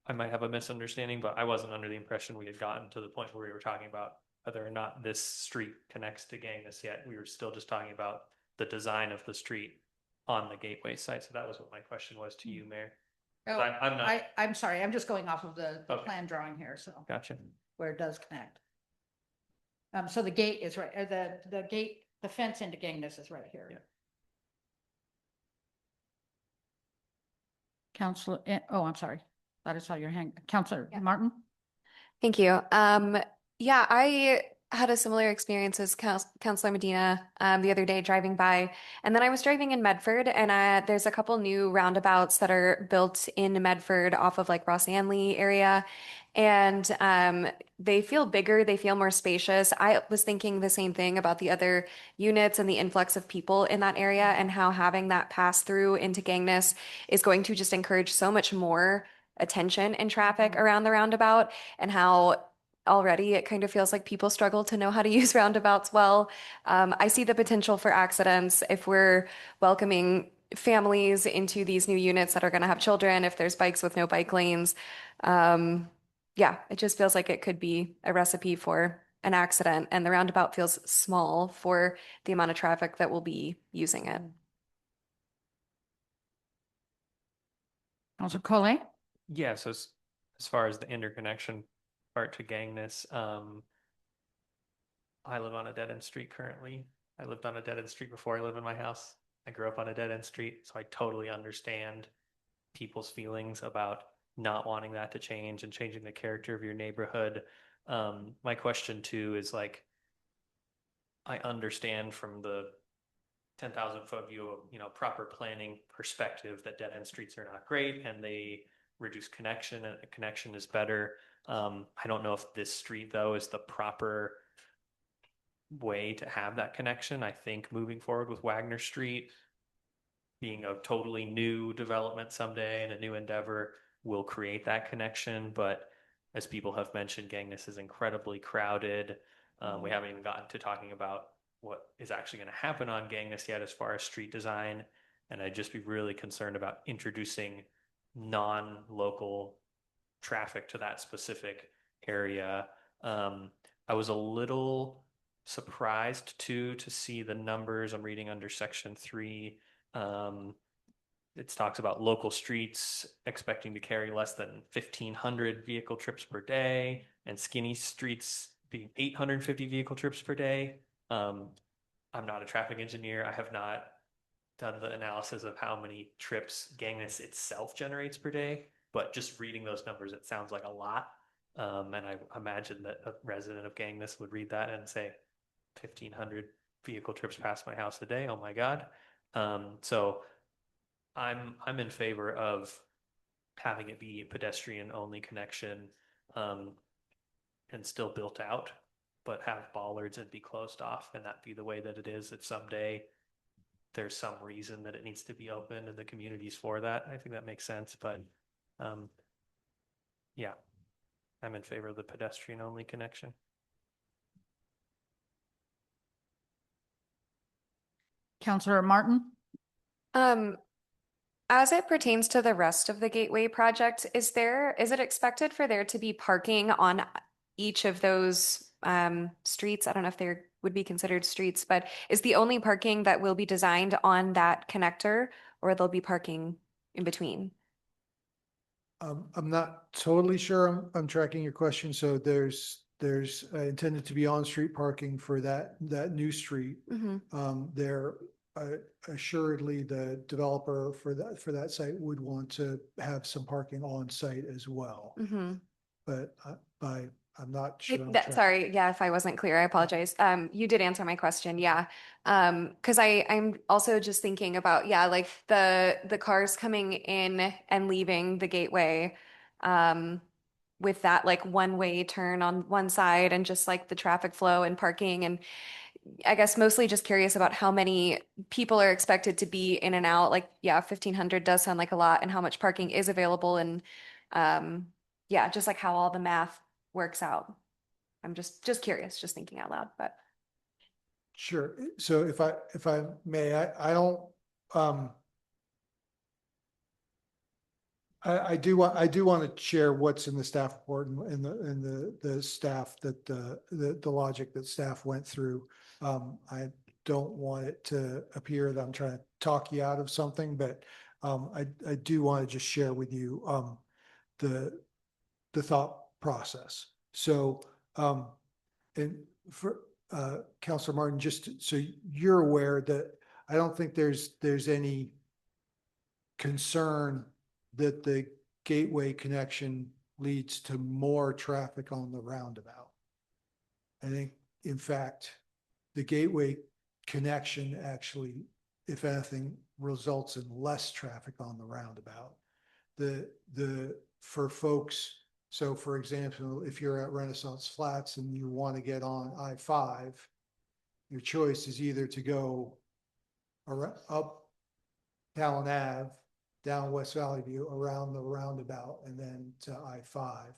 I might have a misunderstanding, but I wasn't under the impression we had gotten to the point where we were talking about whether or not this street connects to Gangness yet. We were still just talking about the design of the street on the Gateway site. So that was what my question was to you, Mayor. Oh, I'm not. I'm sorry, I'm just going off of the Okay. plan drawing here, so Gotcha. where it does connect. So the gate is right, the gate, the fence into Gangness is right here. Yeah. Councilor, I'm sorry. Thought I saw your hand. Councilor Martin? Thank you. Yeah, I had a similar experience as Councilor Medina the other day driving by. And then I was driving in Medford, and there's a couple new roundabouts that are built in Medford off of like Ross Anley area. And they feel bigger, they feel more spacious. I was thinking the same thing about the other units and the influx of people in that area, and how having that pass through into Gangness is going to just encourage so much more attention and traffic around the roundabout, and how already it kind of feels like people struggle to know how to use roundabouts well. I see the potential for accidents if we're welcoming families into these new units that are going to have children, if there's bikes with no bike lanes. Yeah, it just feels like it could be a recipe for an accident, and the roundabout feels small for the amount of traffic that will be using it. Counselor Collet? Yeah, so as far as the interconnection part to Gangness, I live on a dead end street currently. I lived on a dead end street before I lived in my house. I grew up on a dead end street, so I totally understand people's feelings about not wanting that to change and changing the character of your neighborhood. My question too is like, I understand from the 10,000-foot view of, proper planning perspective that dead end streets are not great and they reduce connection and a connection is better. I don't know if this street though is the proper way to have that connection. I think moving forward with Wagner Street being a totally new development someday and a new endeavor will create that connection. But as people have mentioned, Gangness is incredibly crowded. We haven't even gotten to talking about what is actually going to happen on Gangness yet as far as street design. And I'd just be really concerned about introducing non-local traffic to that specific area. I was a little surprised too to see the numbers. I'm reading under section 3. It talks about local streets expecting to carry less than 1,500 vehicle trips per day, and skinny streets being 850 vehicle trips per day. I'm not a traffic engineer. I have not done the analysis of how many trips Gangness itself generates per day, but just reading those numbers, it sounds like a lot. And I imagine that a resident of Gangness would read that and say, 1,500 vehicle trips past my house a day. Oh my God. So I'm in favor of having it be a pedestrian only connection, and still built out, but have bollards and be closed off, and that be the way that it is. If someday there's some reason that it needs to be open and the community's for that, I think that makes sense. But yeah, I'm in favor of the pedestrian only connection. Counselor Martin? As it pertains to the rest of the Gateway project, is it expected for there to be parking on each of those streets? I don't know if they would be considered streets, but is the only parking that will be designed on that connector, or there'll be parking in between? I'm not totally sure I'm tracking your question. So there's intended to be on-street parking for that new street. There assuredly the developer for that site would want to have some parking on site as well. But I'm not sure. Sorry, yeah, if I wasn't clear, I apologize. You did answer my question, yeah. Because I'm also just thinking about, yeah, like the cars coming in and leaving the Gateway, with that like one-way turn on one side and just like the traffic flow and parking. And I guess mostly just curious about how many people are expected to be in and out. Like, yeah, 1,500 does sound like a lot, and how much parking is available, and yeah, just like how all the math works out. I'm just curious, just thinking out loud. But sure. So if I may, I don't I do want to share what's in the staff report and the staff that the logic that staff went through. I don't want it to appear that I'm trying to talk you out of something, but I do want to just share with you the thought process. So and for Councilor Martin, just so you're aware that I don't think there's any concern that the Gateway connection leads to more traffic on the roundabout. I think, in fact, the Gateway connection actually, if anything, results in less traffic on the roundabout. For folks, so for example, if you're at Renaissance Flats and you want to get on I-5, your choice is either to go up Talon Ave, down West Valley View, around the roundabout, and then to I-5.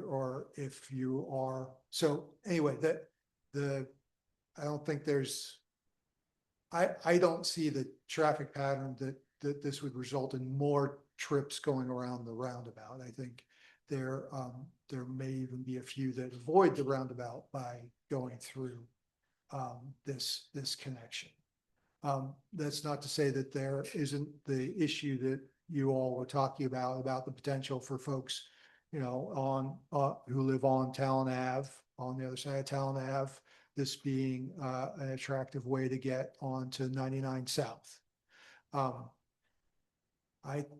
Or if you are, so anyway, I don't think there's, I don't see the traffic pattern that this would result in more trips going around the roundabout. I think there may even be a few that avoid the roundabout by going through this connection. That's not to say that there isn't the issue that you all were talking about the potential for folks, you know, who live on Talon Ave, on the other side of Talon Ave, this being an attractive way to get onto 99 South. I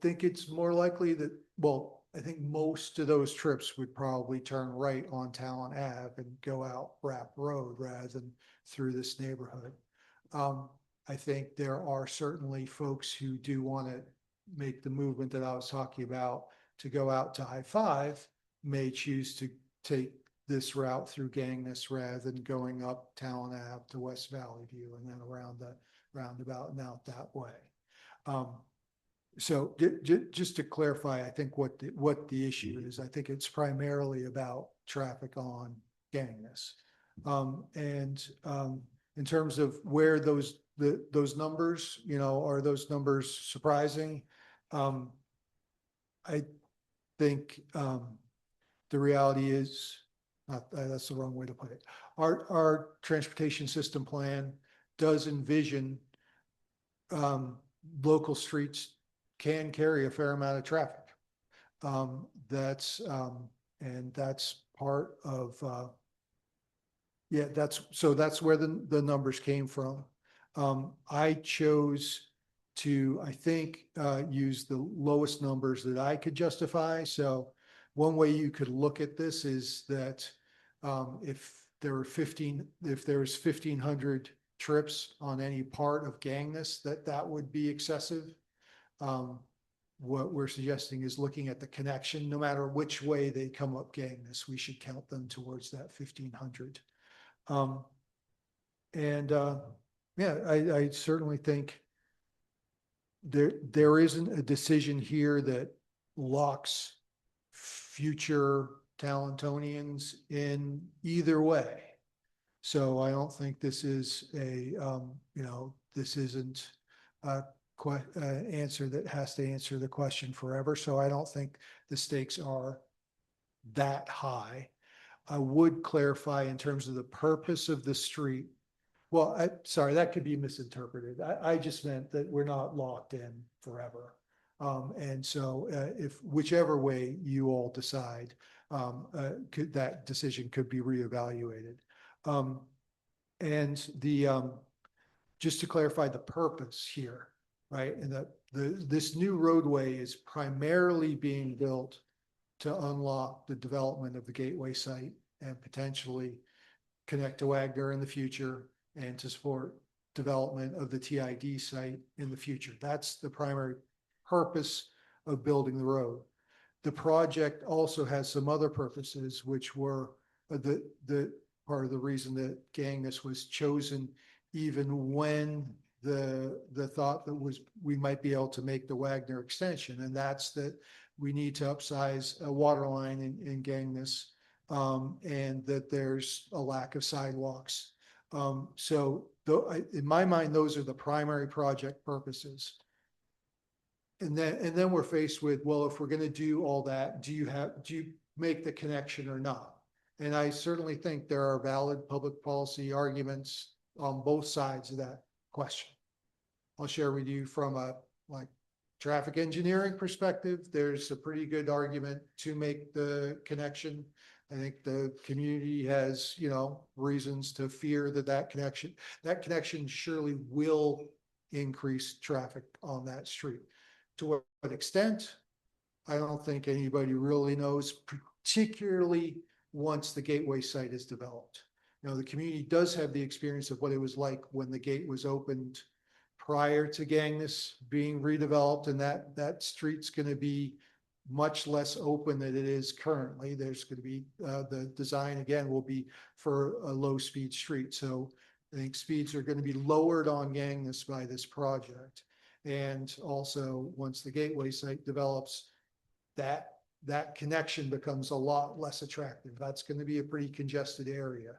think it's more likely that, well, I think most of those trips would probably turn right on Talon Ave and go out Rapp Road rather than through this neighborhood. I think there are certainly folks who do want to make the movement that I was talking about to go out to I-5, may choose to take this route through Gangness rather than going up Talon Ave to West Valley View and then around the roundabout and out that way. So just to clarify, I think what the issue is, I think it's primarily about traffic on Gangness. In terms of where those numbers, you know, are those numbers surprising? I think the reality is, that's the wrong way to put it. Our transportation system plan does envision local streets can carry a fair amount of traffic. That's part of, yeah, that's where the numbers came from. I chose to, I think, use the lowest numbers that I could justify. So one way you could look at this is that if there was 1,500 trips on any part of Gangness, that would be excessive. What we're suggesting is looking at the connection, no matter which way they come up Gangness, we should count them towards that 1,500. Yeah, I certainly think there isn't a decision here that locks future Talontonians in either way. So I don't think this is this isn't a answer that has to answer the question forever. So I don't think the stakes are that high. I would clarify in terms of the purpose of the street. Well, sorry, that could be misinterpreted. I just meant that we're not locked in forever. And so if whichever way you all decide, that decision could be reevaluated. Just to clarify the purpose here, right? And this new roadway is primarily being built to unlock the development of the Gateway site and potentially connect to Wagner in the future and to support development of the TID site in the future. That's the primary purpose of building the road. The project also has some other purposes, which were the part of the reason that Gangness was chosen, even when the thought that was we might be able to make the Wagner extension, and that's that we need to upsize a water line in Gangness, and that there's a lack of sidewalks. So in my mind, those are the primary project purposes. And then we're faced with, well, if we're going to do all that, do you make the connection or not? And I certainly think there are valid public policy arguments on both sides of that question. I'll share with you from a traffic engineering perspective, there's a pretty good argument to make the connection. I think the community has, reasons to fear that connection surely will increase traffic on that street. To what extent? I don't think anybody really knows, particularly once the Gateway site is developed. The community does have the experience of what it was like when the gate was opened prior to Gangness being redeveloped, and that street's going to be much less open than it is currently. There's going to be the design again will be for a low speed street. So I think speeds are going to be lowered on Gangness by this project. And also once the Gateway site develops, that connection becomes a lot less attractive. That's going to be a pretty congested area,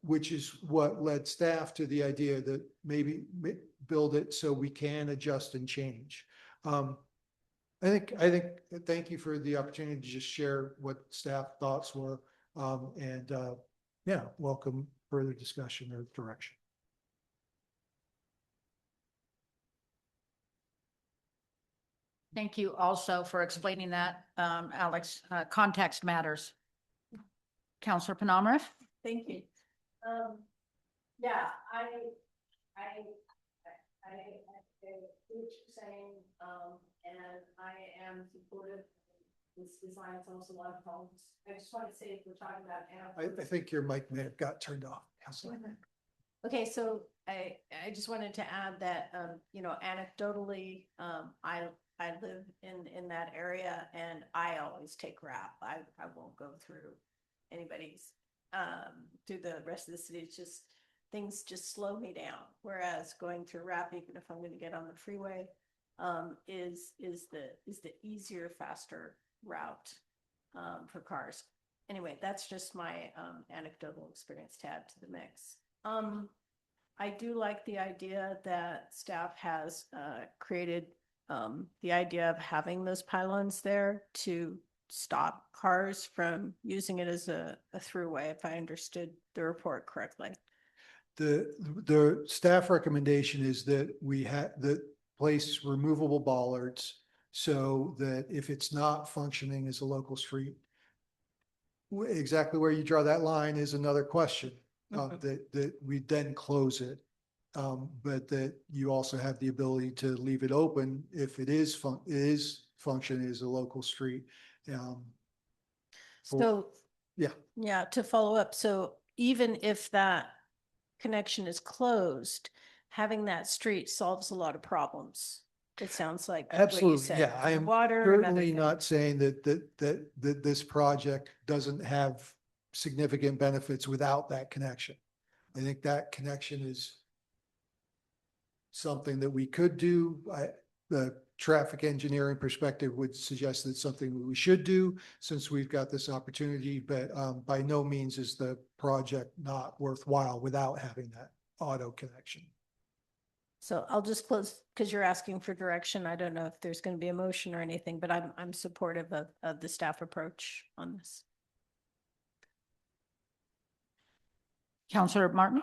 which is what led staff to the idea that maybe build it so we can adjust and change. Thank you for the opportunity to just share what staff thoughts were. Yeah, welcome further discussion or direction. Thank you also for explaining that, Alex. Context matters. Counselor Penamarath? Thank you. Yeah, I what you're saying, and I am supportive. This design is also a lot of problems. I just want to say, if we're talking about I think your mic may have got turned off. Counselor. Okay, so I just wanted to add that, anecdotally, I live in that area and I always take RAP. I won't go through anybody's, through the rest of the city. It's just, things just slow me down. Whereas going through RAP, even if I'm going to get on the freeway, is the easier, faster route, for cars. Anyway, that's just my, anecdotal experience to add to the mix. I do like the idea that staff has created the idea of having those pylons there to stop cars from using it as a throughway, if I understood the report correctly. The staff recommendation is that we place removable bollards so that if it's not functioning as a local street, exactly where you draw that line is another question. That we then close it. But that you also have the ability to leave it open if it is functioning as a local street. So, yeah. Yeah, to follow up, so even if that connection is closed, having that street solves a lot of problems. It sounds like what you Absolutely, said, yeah, I am water and other certainly not things. saying that this project doesn't have significant benefits without that connection. I think that connection is something that we could do. The traffic engineering perspective would suggest that it's something that we should do since we've got this opportunity, but by no means is the project not worthwhile without having that auto connection. So I'll just close, because you're asking for direction. I don't know if there's going to be a motion or anything, but I'm supportive of the staff approach on this. Counselor Martin?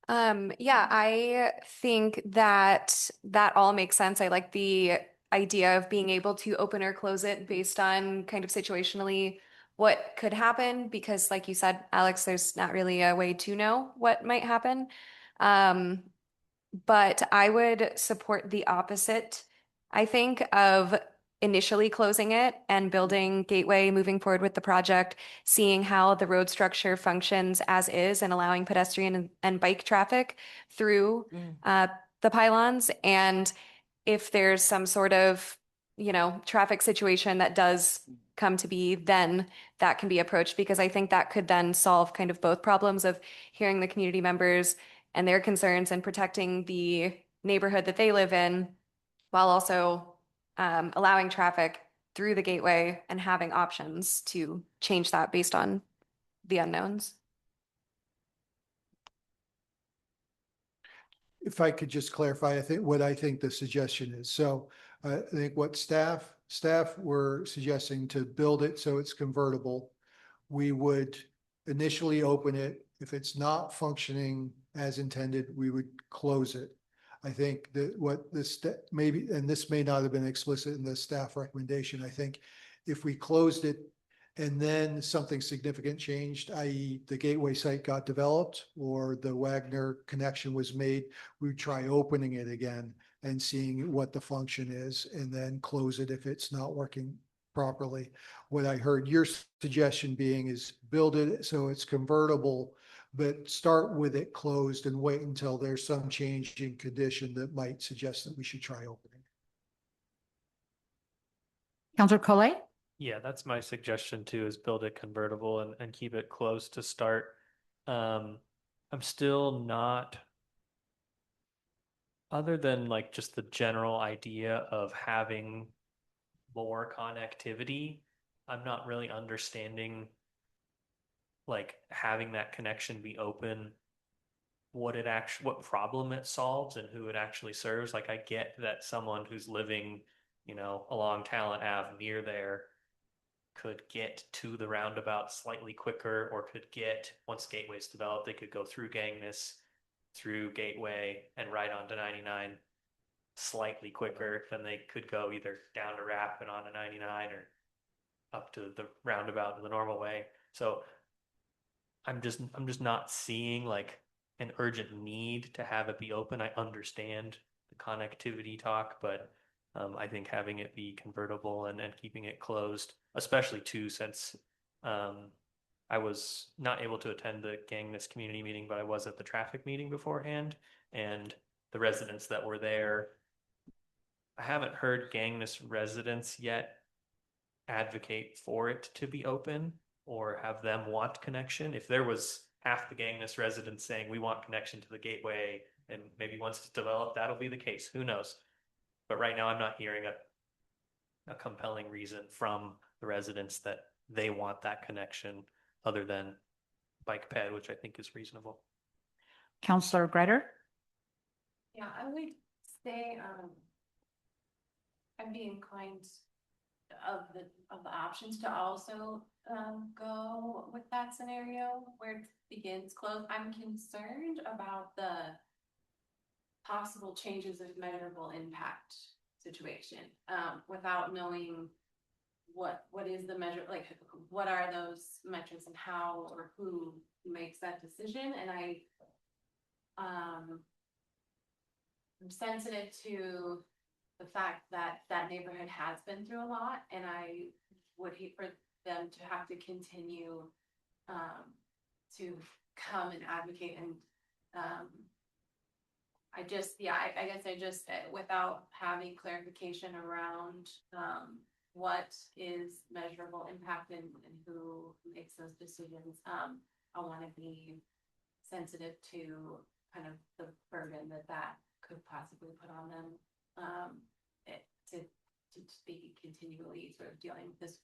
Yeah, I think that all makes sense. I like the idea of being able to open or close it based on kind of situationally what could happen, because like you said, Alex, there's not really a way to know what might happen. But I would support the opposite, I think, of initially closing it and building Gateway, moving forward with the project, seeing how the road structure functions as is and allowing pedestrian and bike traffic through the pylons. And if there's some sort of, traffic situation that does come to be, then that can be approached, because I think that could then solve kind of both problems of hearing the community members and their concerns and protecting the neighborhood that they live in, while also allowing traffic through the gateway and having options to change that based on the unknowns. If I could just clarify, I think the suggestion is. So I think what staff were suggesting to build it so it's convertible. We would initially open it. If it's not functioning as intended, we would close it. I think that what this maybe, and this may not have been explicit in the staff recommendation. I think if we closed it and then something significant changed, i.e. the gateway site got developed or the Wagner connection was made, we would try opening it again and seeing what the function is and then close it if it's not working properly. What I heard your suggestion being is build it so it's convertible, but start with it closed and wait until there's some change in condition that might suggest that we should try opening. Counselor Collet? Yeah, that's my suggestion too, is build it convertible and keep it close to start. I'm still not, other than like just the general idea of having more connectivity, I'm not really understanding like having that connection be open, what problem it solves and who it actually serves. Like I get that someone who's living along Talent Ave near there could get to the roundabout slightly quicker, or could get, once Gateway's developed, they could go through Gangness, through Gateway, and right onto 99 slightly quicker than they could go either down to Rapid onto 99 or up to the roundabout in the normal way. So I'm just not seeing like an urgent need to have it be open. I understand the connectivity talk, but I think having it be convertible and keeping it closed, especially too, since I was not able to attend the Gangness community meeting, but I was at the traffic meeting beforehand, and the residents that were there, I haven't heard Gangness residents yet advocate for it to be open or have them want connection. If there was half the Gangness residents saying we want connection to the Gateway, and maybe once it's developed, that'll be the case. Who knows? But right now, I'm not hearing a compelling reason from the residents that they want that connection other than bike ped, which I think is reasonable. Counselor Greider? Yeah, I would say, I'd be inclined of the options to also go with that scenario where it begins closed. I'm concerned about the possible changes of measurable impact situation without knowing what is the measure, like what are those metrics and how or who makes that decision. And I'm sensitive to the fact that that neighborhood has been through a lot, and I would hate for them to have to continue to come and advocate. And I guess I just, without having clarification around what is measurable impact and who makes those decisions, I want to be sensitive to kind of the burden that could possibly put on them to be continually sort of dealing with this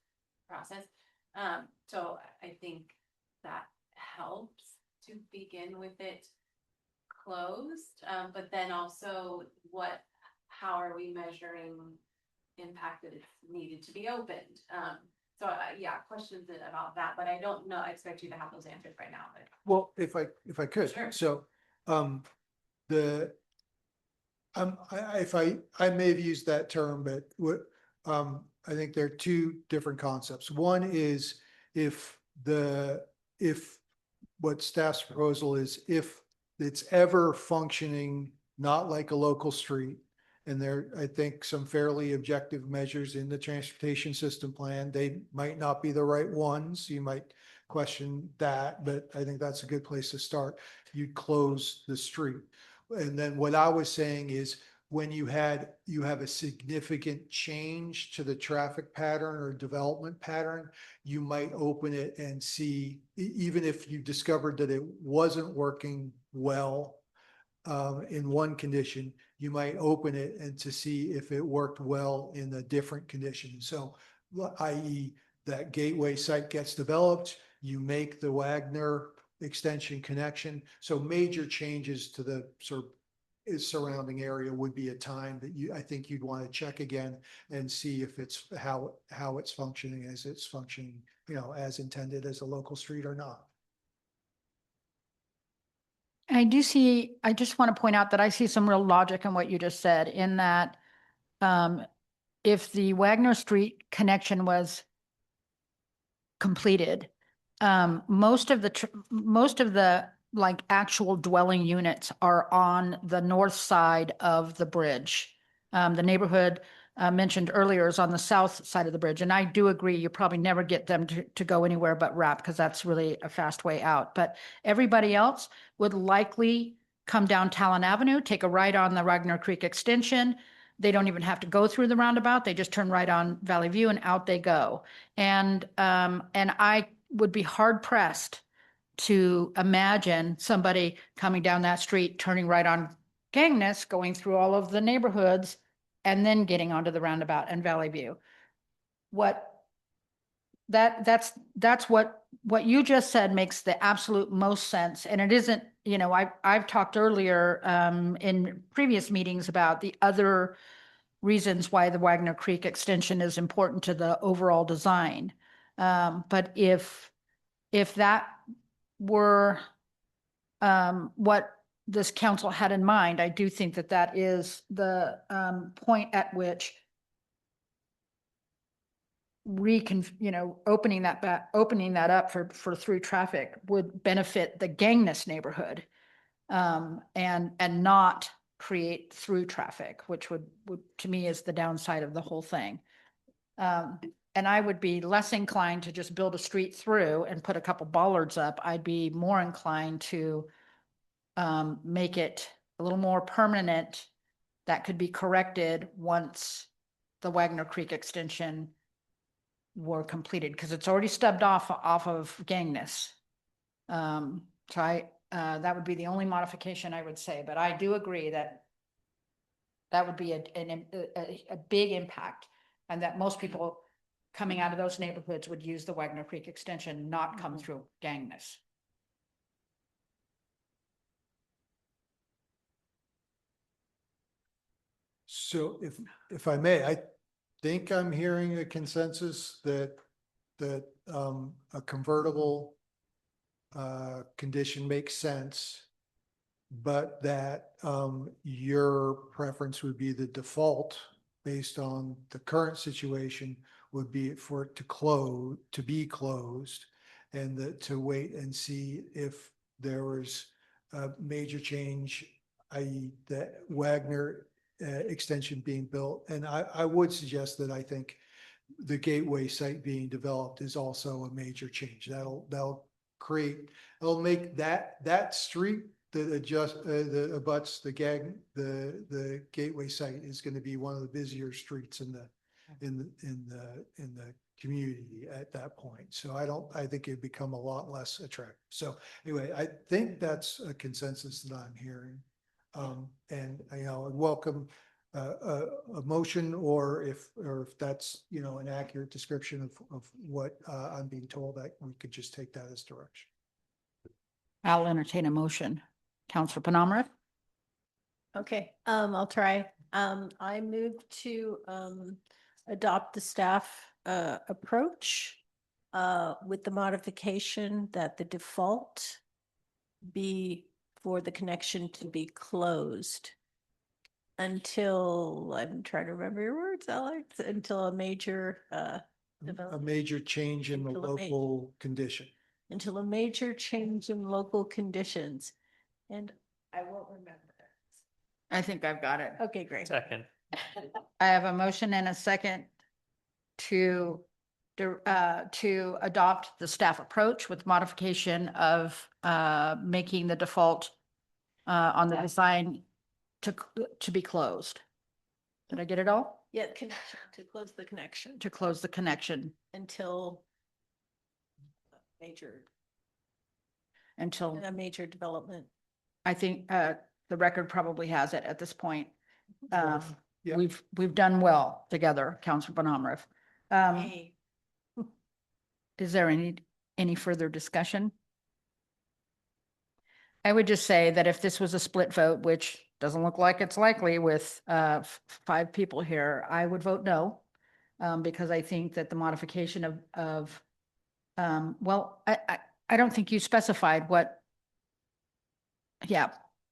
process. So I think that helps to begin with it closed, but then also how are we measuring impact that it's needed to be opened? So yeah, questions about that, but I don't know, I expect you to have those answers right now, but. Well, if I could, Sure. so, I may have used that term, but I think there are two different concepts. One is if what staff's proposal is, if it's ever functioning not like a local street, and there, I think, some fairly objective measures in the transportation system plan, they might not be the right ones. You might question that, but I think that's a good place to start. You'd close the street. And then what I was saying is when you have a significant change to the traffic pattern or development pattern, you might open it and see, even if you discovered that it wasn't working well in one condition, you might open it and to see if it worked well in a different condition. So, i.e., that Gateway site gets developed, you make the Wagner extension connection. So major changes to the sort of surrounding area would be a time that I think you'd want to check again and see if it's how it's functioning, as it's functioning, as intended as a local street or not. I just want to point out that I see some real logic in what you just said, in that if the Wagner Street connection was completed, most of the like actual dwelling units are on the north side of the bridge. The neighborhood mentioned earlier is on the south side of the bridge. And I do agree, you probably never get them to go anywhere but RAP, because that's really a fast way out. But everybody else would likely come down Talon Avenue, take a right on the Wagner Creek extension. They don't even have to go through the roundabout. They just turn right on Valley View and out they go. And I would be hard pressed to imagine somebody coming down that street, turning right on Gangness, going through all of the neighborhoods, and then getting onto the roundabout and Valley View. That's what you just said makes the absolute most sense. And it isn't, I've talked earlier in previous meetings about the other reasons why the Wagner Creek extension is important to the overall design. But if that were what this council had in mind, I do think that that is the point at which opening that up for through traffic would benefit the Gangness neighborhood, and not create through traffic, which would to me is the downside of the whole thing. And I would be less inclined to just build a street through and put a couple bollards up. I'd be more inclined to make it a little more permanent that could be corrected once the Wagner Creek extension were completed, because it's already stubbed off of Gangness. So that would be the only modification I would say, but I do agree that that would be a big impact, and that most people coming out of those neighborhoods would use the Wagner Creek extension, not come through Gangness. So if I may, I think I'm hearing a consensus that a convertible condition makes sense, but that your preference would be the default based on the current situation would be for it to be closed, and to wait and see if there was a major change, i.e. the Wagner extension being built. And I would suggest that I think the Gateway site being developed is also a major change. It'll make that street that abuts the Gateway site is going to be one of the busier streets in the community at that point. So I think it'd become a lot less attractive. So anyway, I think that's a consensus that I'm hearing. And I welcome a motion, or if that's an accurate description of what I'm being told, that we could just take that as direction. I'll entertain a motion. Councilor Penamara? Okay, I'll try. I move to adopt the staff approach with the modification that the default be for the connection to be closed until, I'm trying to remember your words, Alex, until a major A development, major change in the Until a major- local condition. until a major change in local conditions. And I won't remember. I think I've got it. Okay, great. Second. I have a motion and a second to adopt the staff approach with modification of making the default on the design to be closed. Did I get it all? Yeah, to close the connection To close the connection until until, a major development. I think the record probably has it at this point. Yeah. We've done well together, Councilor Bonamriff. Hey, Is there any further discussion? I would just say that if this was a split vote, which doesn't look like it's likely with 5 people here, I would vote no. Because I think that the modification of well, I don't think you specified what. Yeah,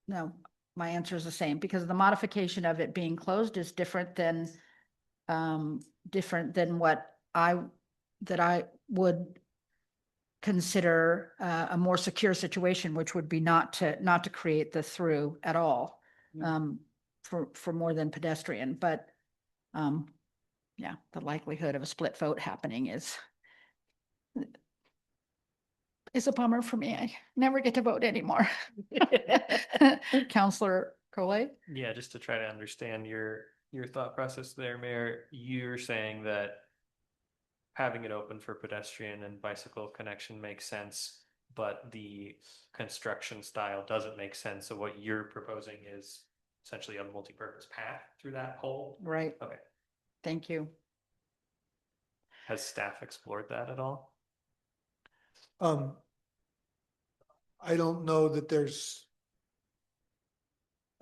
no, my answer is the same, because the modification of it being closed is different than what I would consider a more secure situation, which would be not to create the through at all, for more than pedestrian. But yeah, the likelihood of a split vote happening is a bummer for me. I never get to vote anymore. Counselor Collet? Yeah, just to try to understand your thought process there, Mayor, you're saying that having it open for pedestrian and bicycle connection makes sense, but the construction style doesn't make sense. So what you're proposing is essentially a multi-purpose path through that hole? Right. Okay. Thank you. Has staff explored that at all? I don't know that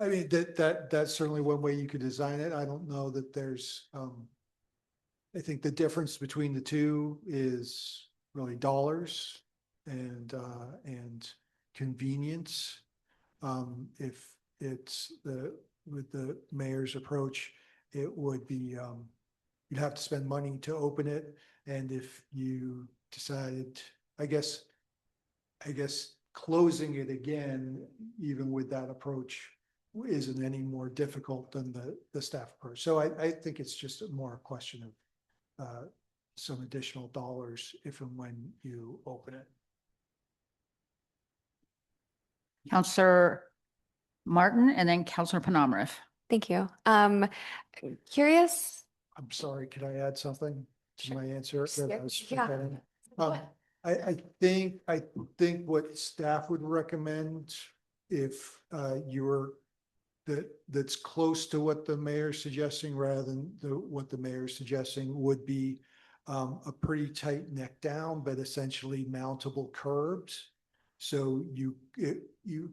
I mean, that's certainly one way you could design it. I don't know that there's, I think the difference between the two is really dollars and convenience. If it's with the mayor's approach, it would be, you'd have to spend money to open it. And if you decided, I guess closing it again, even with that approach, isn't any more difficult than the staff approach. So I think it's just more a question of some additional dollars if and when you open it. Counselor Martin and then Counselor Penamarav. Thank you. Curious. I'm sorry, could I add something to my answer? that I was Yeah. forgetting? I think what staff would recommend if that's close to what the mayor's suggesting rather than what the mayor's suggesting would be a pretty tight neck down, but essentially mountable curbs. So you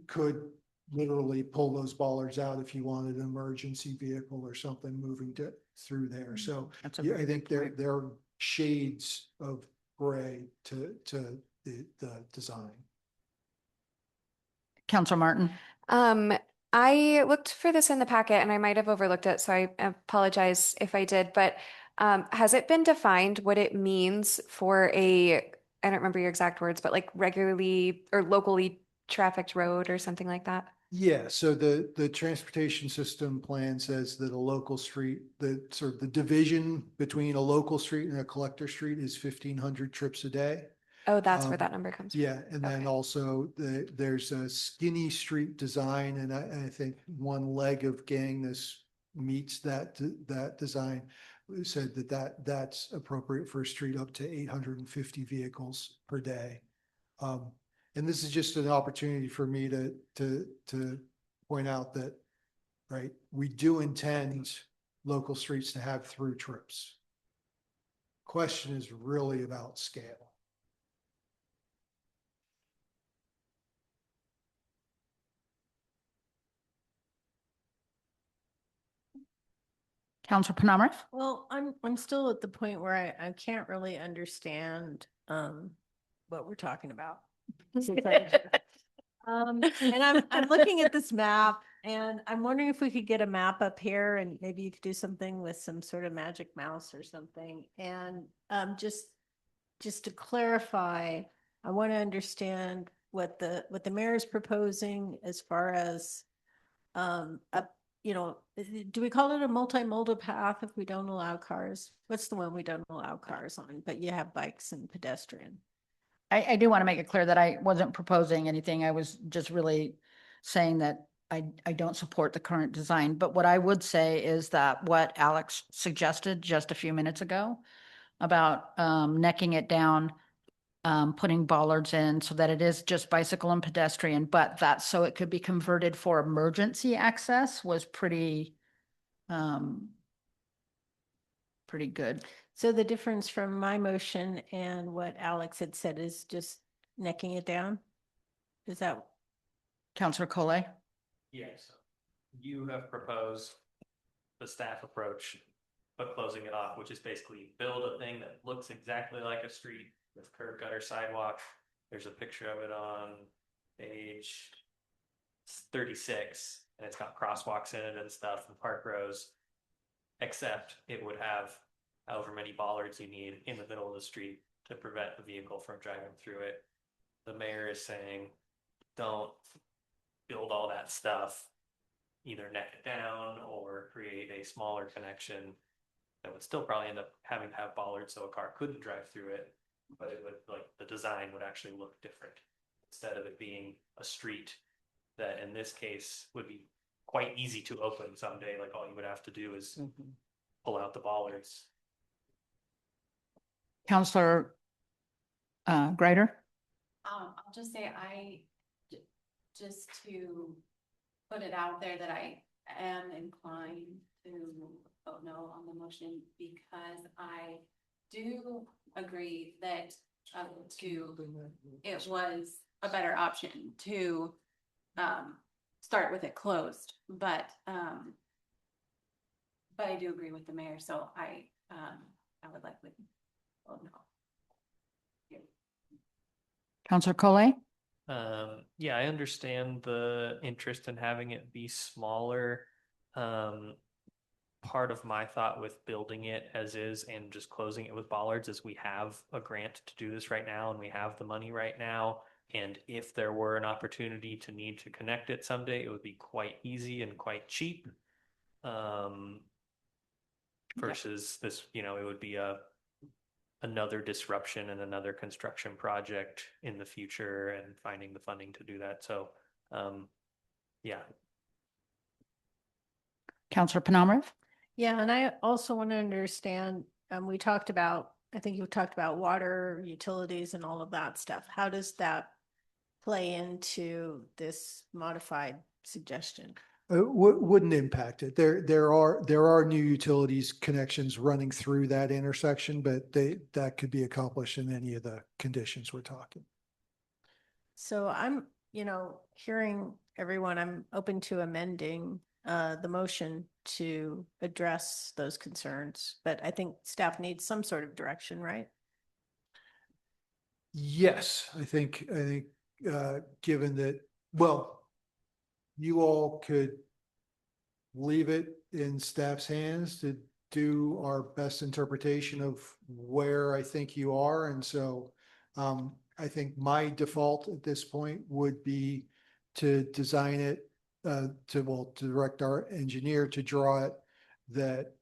could literally pull those bollards out if you wanted an emergency vehicle or something moving through there. So That's a yeah, very I think good point. there are shades of gray to the design. Counselor Martin. I looked for this in the packet and I might have overlooked it, so I apologize if I did, but has it been defined what it means for I don't remember your exact words, but like regularly or locally trafficked road or something like that? Yeah, so the transportation system plan says that a local street, the sort of the division between a local street and a collector street is 1,500 trips a day. Oh, that's where Um, that number comes from. Yeah, and then Okay. also there's a skinny street design, and I think one leg of Gangness meets that design. We said that's appropriate for a street up to 850 vehicles per day. And this is just an opportunity for me to point out that, right, we do intend local streets to have through trips. Question is really about scale. Counselor Penamarav. Well, I'm still at the point where I can't really understand what we're talking about. And I'm looking at this map and I'm wondering if we could get a map up here and maybe you could do something with some sort of magic mouse or something. And just to clarify, I want to understand what the mayor is proposing as far as do we call it a multimodal path if we don't allow cars? What's the one we don't allow cars on, but you have bikes and pedestrian? I do want to make it clear that I wasn't proposing anything. I was just really saying that I don't support the current design. But what I would say is that what Alex suggested just a few minutes ago about necking it down, putting bollards in so that it is just bicycle and pedestrian, but that so it could be converted for emergency access was pretty good. So the difference from my motion and what Alex had said is just necking it down? Is that? Counselor Collet? Yes. You have proposed the staff approach, but closing it off, which is basically build a thing that looks exactly like a street with curb gutter sidewalk. There's a picture of it on page 36, and it's got crosswalks in it and stuff and park rows, except it would have however many bollards you need in the middle of the street to prevent the vehicle from driving through it. The mayor is saying, don't build all that stuff, either neck it down or create a smaller connection that would still probably end up having to have bollards so a car couldn't drive through it, but it would, like, the design would actually look different instead of it being a street that in this case would be quite easy to open someday. Like all you would have to do is pull out the bollards. Counselor Greider? I'll just say just to put it out there that I am inclined to vote no on the motion because I do agree that it was a better option to start with it closed, but I do agree with the mayor, so I would like with, oh no. Counselor Collet? Yeah, I understand the interest in having it be smaller. Part of my thought with building it as is and just closing it with bollards is we have a grant to do this right now and we have the money right now. And if there were an opportunity to need to connect it someday, it would be quite easy and quite cheap. Versus this, you know, it would be another disruption and another construction project in the future and finding the funding to do that. So, yeah. Counselor Penamrev? Yeah, and I also want to understand, we talked about, I think you talked about water, utilities and all of that stuff. How does that play into this modified suggestion? Wouldn't impact it. There are new utilities connections running through that intersection, but that could be accomplished in any of the conditions we're talking. So I'm, hearing everyone, I'm open to amending the motion to address those concerns, but I think staff needs some sort of direction, right? Yes, I think, given that, well, you all could leave it in staff's hands to do our best interpretation of where I think you are. And so I think my default at this point would be to design it, to direct our engineer to draw it that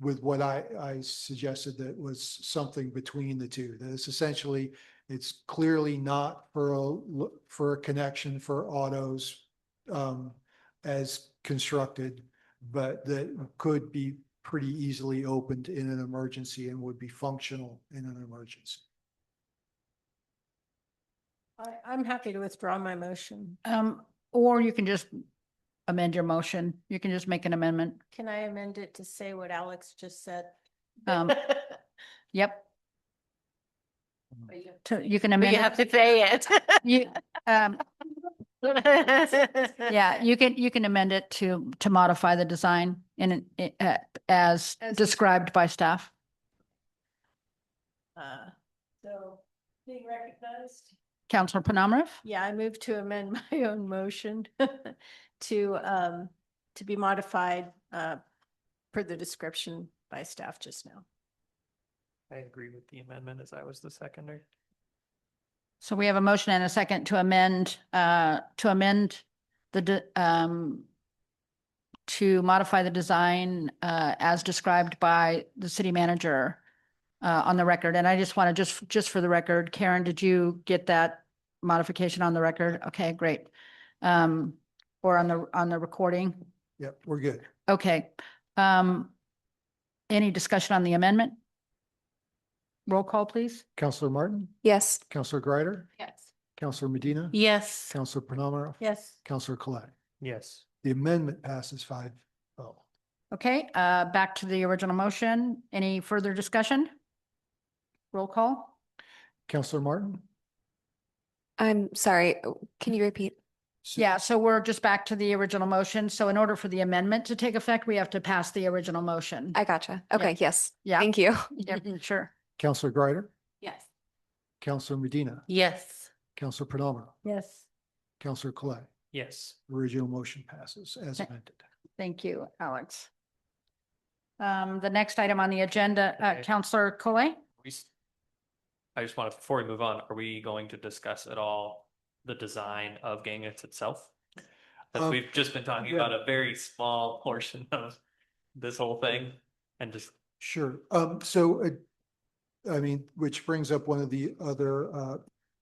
with what I suggested that was something between the two. That it's essentially, it's clearly not for a connection for autos as constructed, but that could be pretty easily opened in an emergency and would be functional in an emergency. I'm happy to withdraw my motion. Or you can just amend your motion. You can just make an amendment. Can I amend it to say what Alex just said? Yep. You can But amend you it. have to say it. You, yeah, you can amend it to modify the design in, as As described by staff. So being recognized. Counselor Penamrev? Yeah, I move to amend my own motion to be modified per the description by staff just now. I agree with the amendment as I was the seconder. So we have a motion and a second to amend to modify the design as described by the city manager on the record. And I just want to just for the record, Karen, did you get that modification on the record? Okay, great. Or on the recording? Yep, we're good. Okay. Any discussion on the amendment? Roll call, please. Counselor Martin, Yes. Counselor Greider, Yes. Counselor Medina, Yes. Counselor Penamara, Yes. Counselor Collet. Yes. The amendment passes 5-0. Okay, back to the original motion. Any further discussion? Roll call. Counselor Martin? I'm sorry. Can you repeat? Yeah, so we're just back to the original motion. So in order for the amendment to take effect, we have to pass the original motion. I gotcha. Okay. Yes. Yeah. Thank you. Yep, sure. Counselor Greider, Yes. Counselor Medina, Yes. Counselor Penamara, Yes. Counselor Collet. Yes. Original motion passes as Okay. amended. Thank you, Alex. The next item on the agenda, Okay. Counselor Collet? I just want to, before we move on, are we going to discuss at all the design of Gangets itself? Because we've just been talking about a very small portion of this whole thing and just. Sure. I mean, which brings up one of the other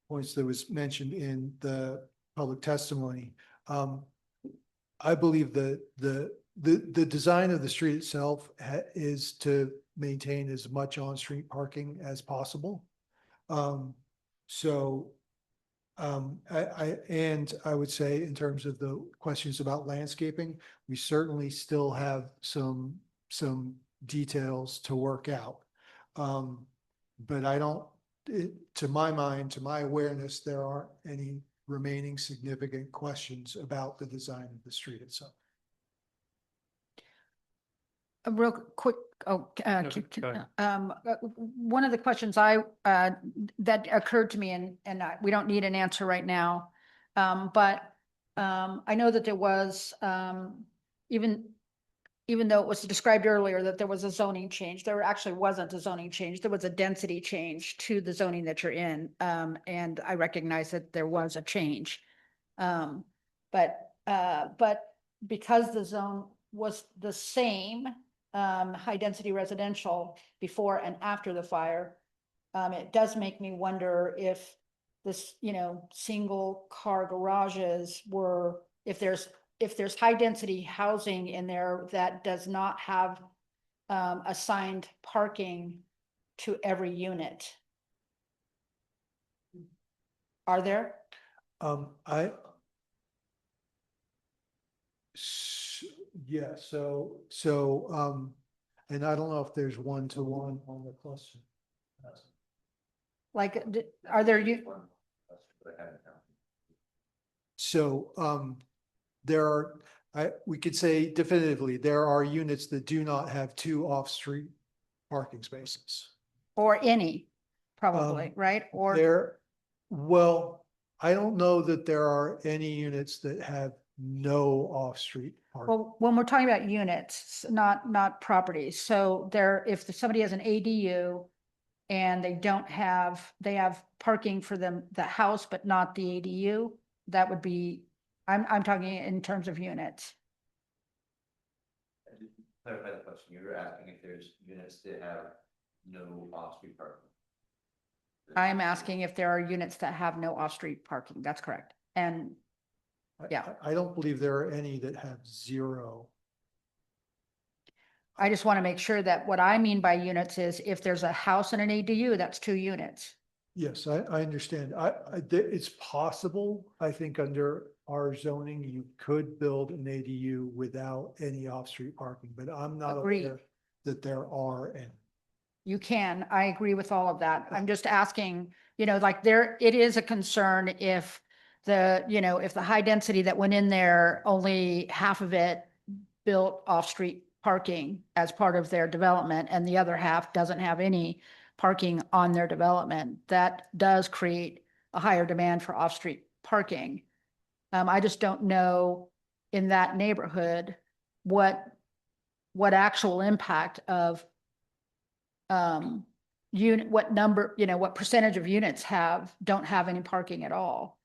points that was mentioned in the public testimony. I believe that the design of the street itself is to maintain as much on-street parking as possible. I would say in terms of the questions about landscaping, we certainly still have some details to work out. But I don't, to my mind, to my awareness, there aren't any remaining significant questions about the design of the street itself. A real quick, No, go ahead. one of the questions that occurred to me, and we don't need an answer right now. But I know that there was, even though it was described earlier that there was a zoning change, there actually wasn't a zoning change. There was a density change to the zoning that you're in. And I recognize that there was a change. But because the zone was the same, high density residential before and after the fire, it does make me wonder if this, single car garages were, if there's high density housing in there that does not have assigned parking to every unit. Are there? Yeah, and I don't know if there's one-to-one on the cluster. Like, are there, So, there are, we could say definitively, there are units that do not have 2 off-street parking spaces. or any, probably, right? Or, Well, I don't know that there are any units that have no off-street parking. well, when we're talking about units, not properties, so if somebody has an ADU and they have parking for the house, but not the ADU, that would be, I'm talking in terms of units. Clarify the question. You were asking if there's units that have no off-street parking. I'm asking if there are units that have no off-street parking. That's correct. And yeah. I don't believe there are any that have 0. I just want to make sure that what I mean by units is if there's a house and an ADU, that's 2 units. Yes, I understand. It's possible, I think under our zoning, you could build an ADU without any off-street parking, but I'm not Agreed. aware that there are any. You can, I agree with all of that. I'm just asking, it is a concern if if the high density that went in there, only half of it built off-street parking as part of their development, and the other half doesn't have any parking on their development. That does create a higher demand for off-street parking. I just don't know in that neighborhood what actual impact of what percentage of units don't have any parking at all.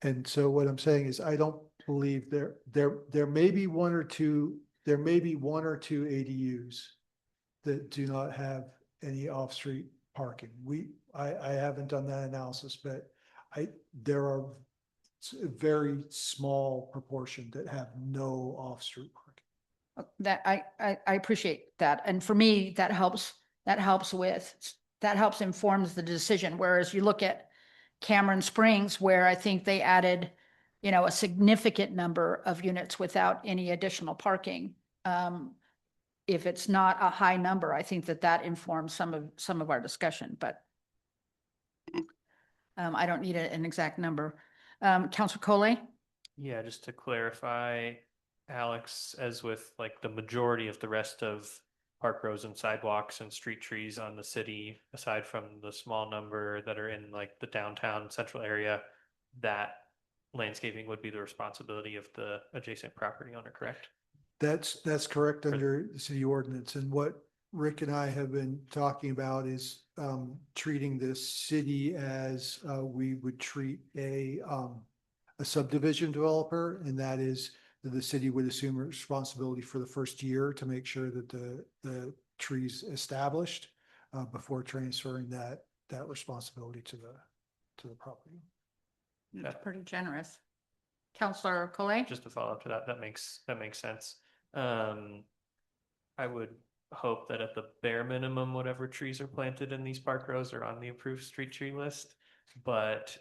And so what I'm saying is I don't believe there may be one or two ADUs that do not have any off-street parking. I haven't done that analysis, but there are a very small proportion that have no off-street parking. That I appreciate that. And for me, that helps informs the decision. Whereas you look at Cameron Springs, where I think they added, a significant number of units without any additional parking. If it's not a high number, I think that informs some of our discussion, but I don't need an exact number. Councilor Coley? Yeah, just to clarify, Alex, as with like the majority of the rest of park roads and sidewalks and street trees on the city, aside from the small number that are in like the downtown central area, that landscaping would be the responsibility of the adjacent property owner, correct? That's correct under the city ordinance. And what Rick and I have been talking about is treating the city as we would treat a subdivision developer, and that is that the city would assume responsibility for the first year to make sure that the tree's established before transferring that responsibility to the property. That's pretty generous. Councilor Coley? Just to follow up to that makes sense. I would hope that at the bare minimum, whatever trees are planted in these park rows are on the approved street tree list, but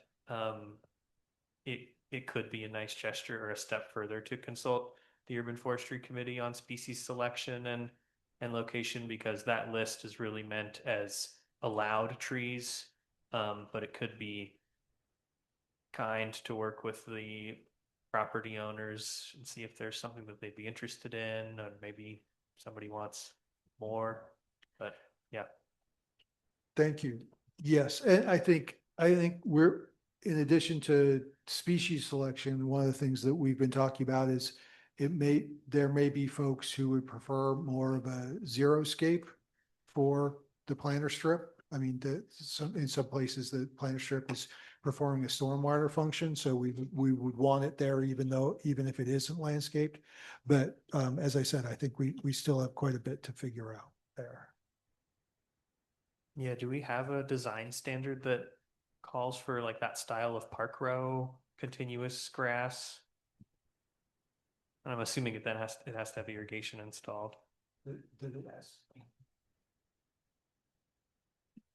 it could be a nice gesture or a step further to consult the Urban Forestry Committee on species selection and location, because that list is really meant as allowed trees, but it could be kind to work with the property owners and see if there's something that they'd be interested in, or maybe somebody wants more, but yeah. Thank you. Yes, and I think we're, in addition to species selection, one of the things that we've been talking about is there may be folks who would prefer more of a xeriscape for the planter strip. I mean, in some places, the planter strip is performing a stormwater function, so we would want it there even if it isn't landscaped. But as I said, I think we still have quite a bit to figure out there. Yeah, do we have a design standard that calls for like that style of park row, continuous grass? And I'm assuming it has to have irrigation installed. Did it ask?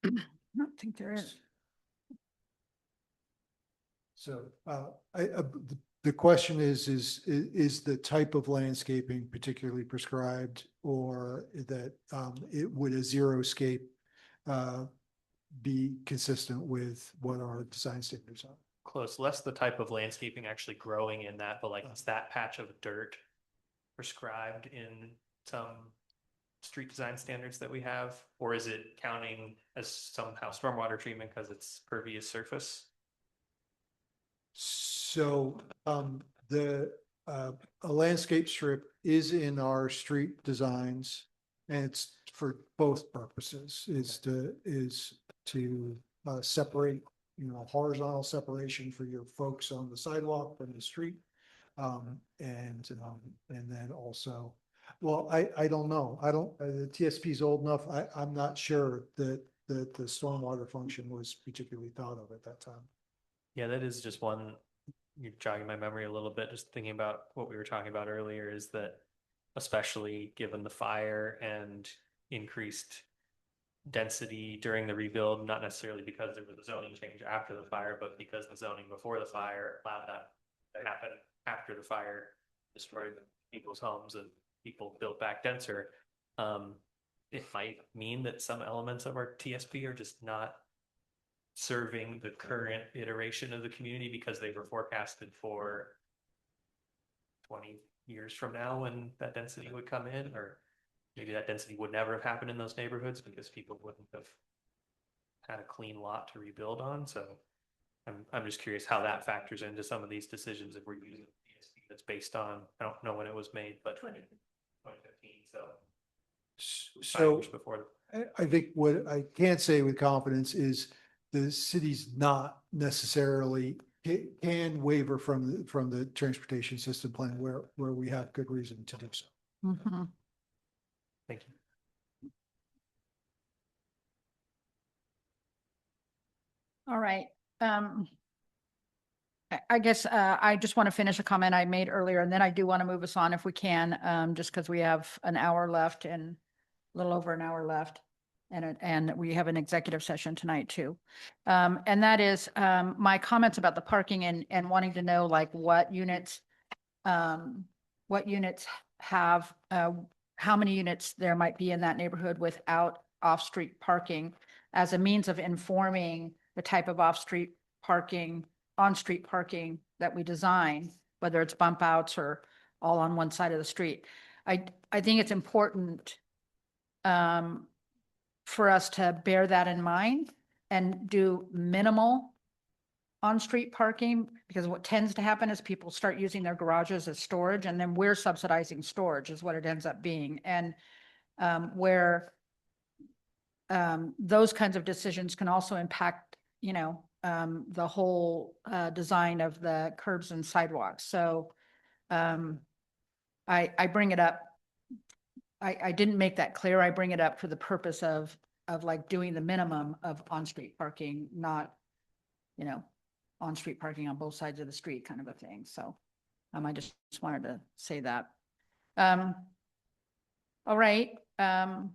I don't think there is. So the question is the type of landscaping particularly prescribed, or that would a xeriscape be consistent with what our design standards are? Close, less the type of landscaping actually growing in that, but like is that patch of dirt prescribed in some street design standards that we have? Or is it counting as somehow stormwater treatment because it's pervious surface? So a landscape strip is in our street designs, and it's for both purposes, is to separate, horizontal separation for your folks on the sidewalk from the street. And then also, well, I don't know. The TSP is old enough. I'm not sure that the stormwater function was particularly thought of at that time. Yeah, that is just one, you're jogging my memory a little bit, just thinking about what we were talking about earlier, is that especially given the fire and increased density during the rebuild, not necessarily because there was a zoning change after the fire, but because the zoning before the fire allowed that to happen after the fire destroyed people's homes and people built back denser. It might mean that some elements of our TSP are just not serving the current iteration of the community because they were forecasted for 20 years from now when that density would come in, or maybe that density would never have happened in those neighborhoods because people wouldn't have had a clean lot to rebuild on. So I'm just curious how that factors into some of these decisions if we're using TSP that's based on, I don't know when it was made, but 2015. So 5 years before. I think what I can't say with confidence is the city's not necessarily can waiver from the transportation system plan where we have good reason to do so. Mhm. Thank you. All right. I guess I just want to finish a comment I made earlier, and then I do want to move us on if we can, just because we have an hour left and a little over an hour left. And we have an executive session tonight too. And that is my comments about the parking and wanting to know like what units have, how many units there might be in that neighborhood without off-street parking as a means of informing the type of off-street parking, on-street parking that we design, whether it's bump outs or all on one side of the street. I think it's important for us to bear that in mind and do minimal on-street parking, because what tends to happen is people start using their garages as storage, and then we're subsidizing storage is what it ends up being. And where those kinds of decisions can also impact, the whole design of the curbs and sidewalks. So I bring it up. I didn't make that clear. I bring it up for the purpose of like doing the minimum of on-street parking, not, on-street parking on both sides of the street kind of a thing. So I just wanted to say that. All right. The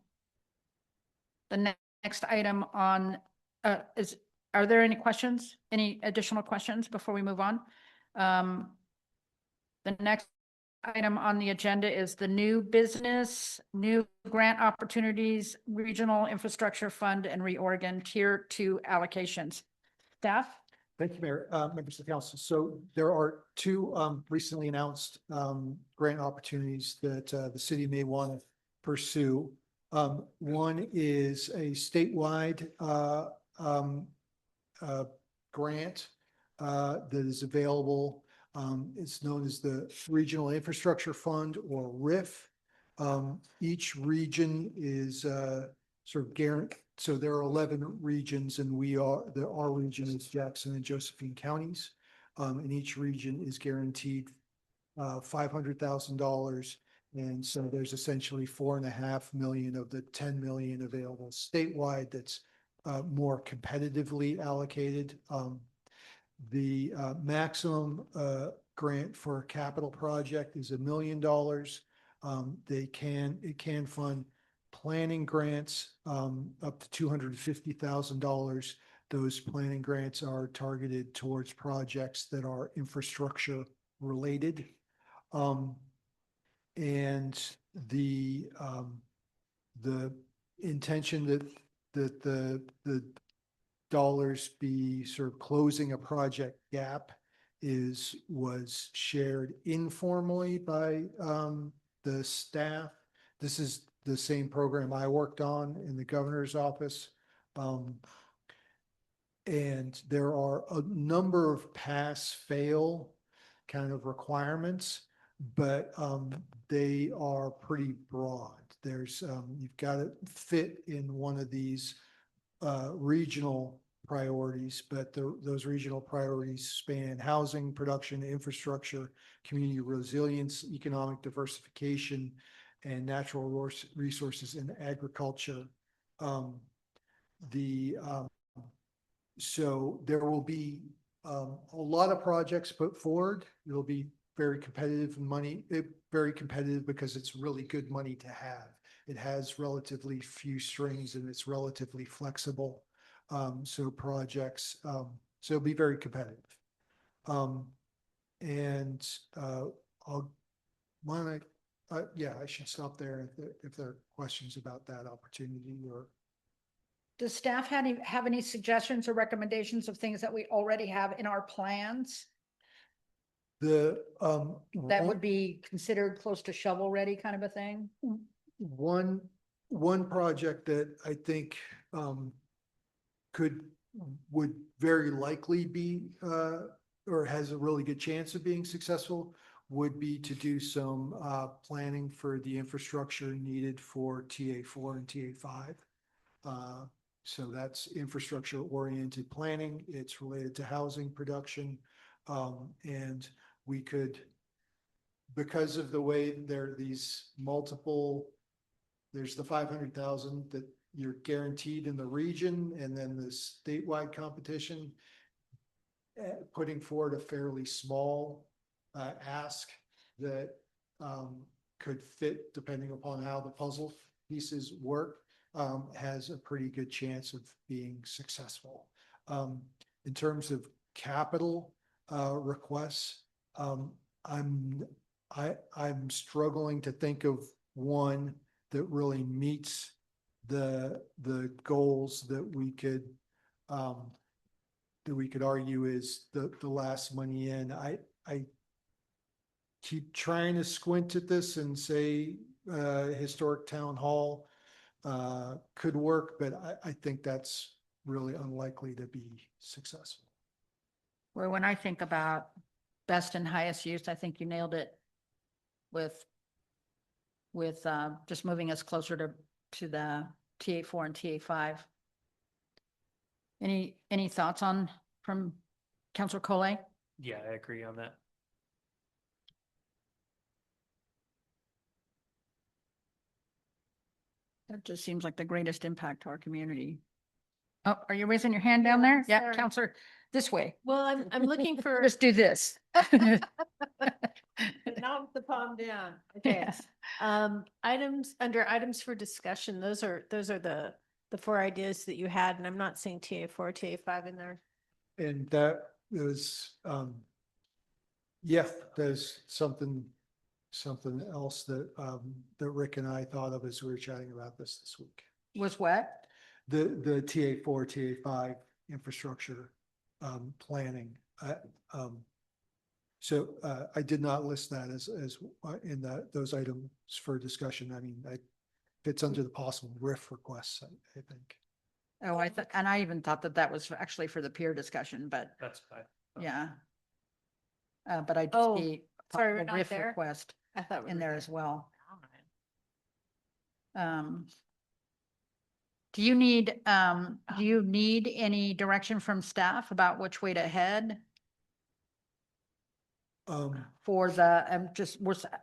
next item on are there any questions? Any additional questions before we move on? The next item on the agenda is the new business, new grant opportunities, regional infrastructure fund and reorgan tier 2 allocations. Staff? Thank you, Mayor, members of the council. So there are two recently announced grant opportunities that the city may want to pursue. One is a statewide grant that is available. It's known as the Regional Infrastructure Fund, or RIF. Each region is sort of guaranteed. So there are 11 regions, and our region is Jackson and Josephine counties. And each region is guaranteed $500,000. And so there's essentially 4.5 million of the 10 million available statewide that's more competitively allocated. The maximum grant for a capital project is $1 million. It can fund planning grants up to $250,000. Those planning grants are targeted towards projects that are infrastructure related. And the intention that the dollars be sort of closing a project gap was shared informally by the staff. This is the same program I worked on in the governor's office. And there are a number of pass-fail kind of requirements, but they are pretty broad. There's you've got to fit in one of these regional priorities, but those regional priorities span housing, production, infrastructure, community resilience, economic diversification, and natural resources and agriculture. So there will be a lot of projects put forward. It'll be very competitive money, very competitive because it's really good money to have. It has relatively few strings and it's relatively flexible. So projects, so it'll be very competitive. And I'll want to, yeah, I should stop there if there are questions about that opportunity. Or Does staff have any suggestions or recommendations of things that we already have in our plans that would be considered close to shovel ready kind of a thing? One project that I think would very likely be or has a really good chance of being successful would be to do some planning for the infrastructure needed for TA4 and TA5. So that's infrastructure oriented planning. It's related to housing production. And we could, because of the way there are these multiple, there's the 500,000 that you're guaranteed in the region, and then the statewide competition, putting forward a fairly small ask that could fit depending upon how the puzzle pieces work, has a pretty good chance of being successful. In terms of capital requests, I'm struggling to think of one that really meets the goals that we could argue is the last money in. I keep trying to squint at this and say historic town hall could work, but I think that's really unlikely to be successful. Where when I think about best and highest use, I think you nailed it with just moving us closer to the TA4 and TA5. Any thoughts from Councilor Collet? Yeah, I agree on that. That just seems like the greatest impact to our community. Oh, are you raising your hand down there? Yeah, sorry. Counselor, this way. Well, I'm looking for, Just do this. not the palm down. Okay. Items for discussion. Those are the 4 ideas that you had, and I'm not seeing TA4, TA5 in there. And that is, yeah, there's something else that Rick and I thought of as we were chatting about this week. Was what? The TA4, TA5 infrastructure planning. So I did not list that as in those items for discussion. I mean, fits under the possible RIF requests, I think. Oh, and I even thought that was actually for the peer discussion, but That's fine. yeah. But I did Oh, see sorry, we're possible not RIF there? request I thought we in were there there. as well. Do you need any direction from staff about which way to head for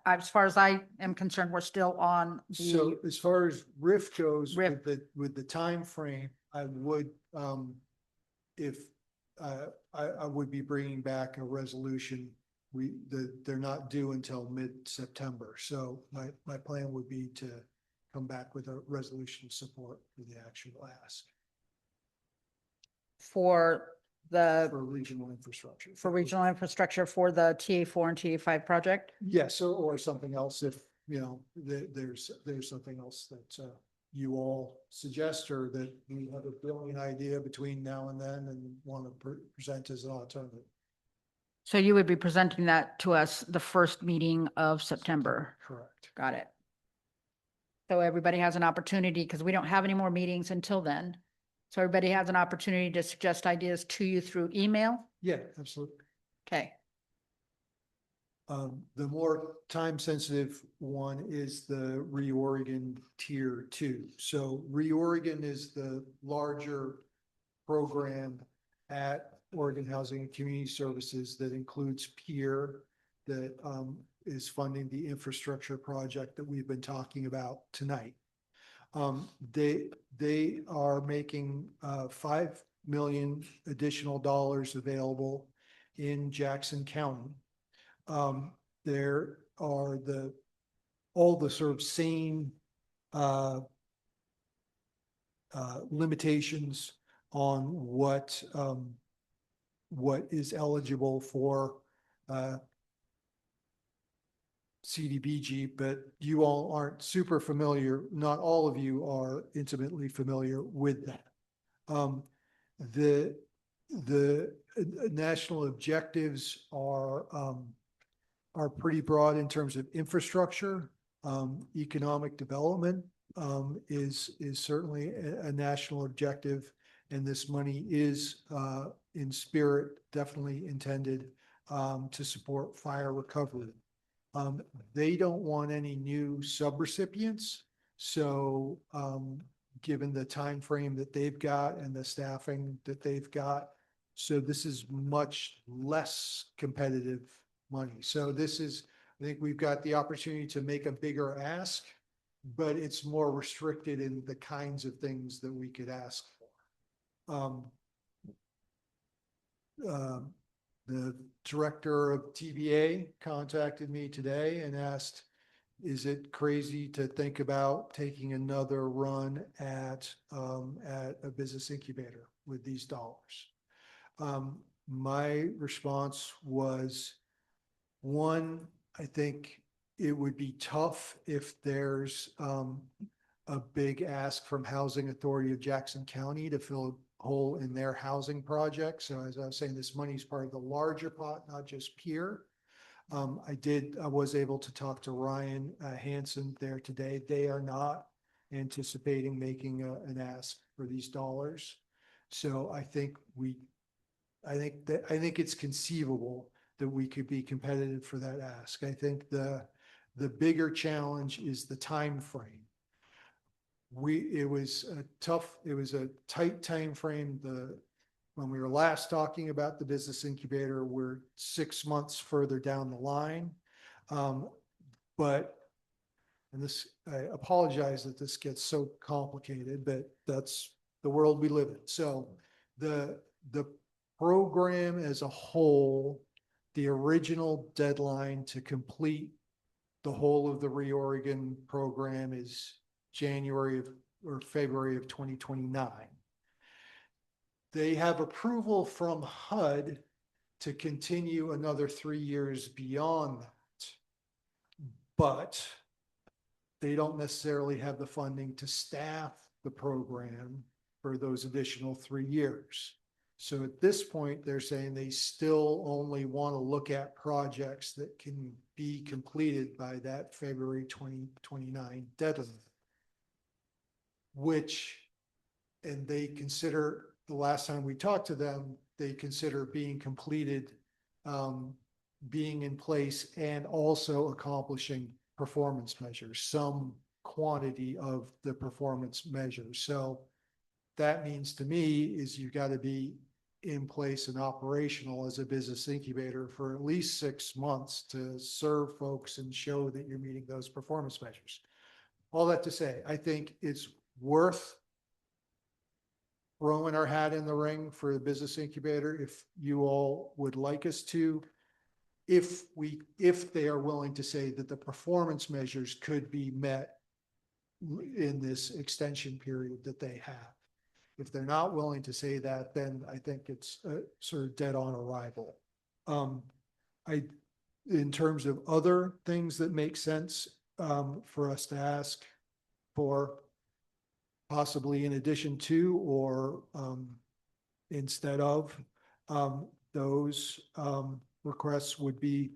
as far as I am concerned, we're still on So the, as far as RIF goes, RIF. with the timeframe, I would, if, I would be bringing back a resolution. They're not due until mid-September. So my plan would be to come back with a resolution support for the actual ask for for regional infrastructure. for regional infrastructure for the TA4 and TA5 project? Yes, or something else if, you know, there's something else that you all suggest or that you have a brilliant idea between now and then and want to present as an alternative. So you would be presenting that to us the first meeting of September. Correct. Got it. So everybody has an opportunity because we don't have any more meetings until then. So everybody has an opportunity to suggest ideas to you through email. Yeah, absolutely. Okay. The more time-sensitive one is the ReOregon Tier 2. So ReOregon is the larger program at Oregon Housing and Community Services that includes PEER, that is funding the infrastructure project that we've been talking about tonight. They are making $5 million additional dollars available in Jackson County. There are all the sort of same limitations on what is eligible for CDBG, but you all aren't super familiar. Not all of you are intimately familiar with that. The national objectives are pretty broad in terms of infrastructure. Economic development is certainly a national objective, and this money is in spirit definitely intended to support fire recovery. They don't want any new subrecipients, so given the time frame that they've got and the staffing that they've got, so this is much less competitive money. So this is, I think we've got the opportunity to make a bigger ask, but it's more restricted in the kinds of things that we could ask for. The director of TVA contacted me today and asked, is it crazy to think about taking another run at a business incubator with these dollars? My response was, one, I think it would be tough if there's a big ask from Housing Authority of Jackson County to fill a hole in their housing project. So as I was saying, this money is part of the larger pot, not just PEER. I was able to talk to Ryan Hansen there today. They are not anticipating making an ask for these dollars. So I think it's conceivable that we could be competitive for that ask. I think the bigger challenge is the time frame. It was a tight time frame. When we were last talking about the business incubator, we're 6 months further down the line. But I apologize that this gets so complicated, but that's the world we live in. So the program as a whole, the original deadline to complete the whole of the ReOregon program is January or February of 2029. They have approval from HUD to continue another 3 years beyond that, but they don't necessarily have the funding to staff the program for those additional 3 years. So at this point, they're saying they still only want to look at projects that can be completed by that February 2029 deadline. Which, and they consider, the last time we talked to them, they consider being completed, being in place and also accomplishing performance measures, some quantity of the performance measures. So that means to me is you've got to be in place and operational as a business incubator for at least 6 months to serve folks and show that you're meeting those performance measures. All that to say, I think it's worth throwing our hat in the ring for the business incubator if you all would like us to. If they are willing to say that the performance measures could be met in this extension period that they have. If they're not willing to say that, then I think it's sort of dead on arrival. In terms of other things that make sense for us to ask for, possibly in addition to or instead of those requests would be,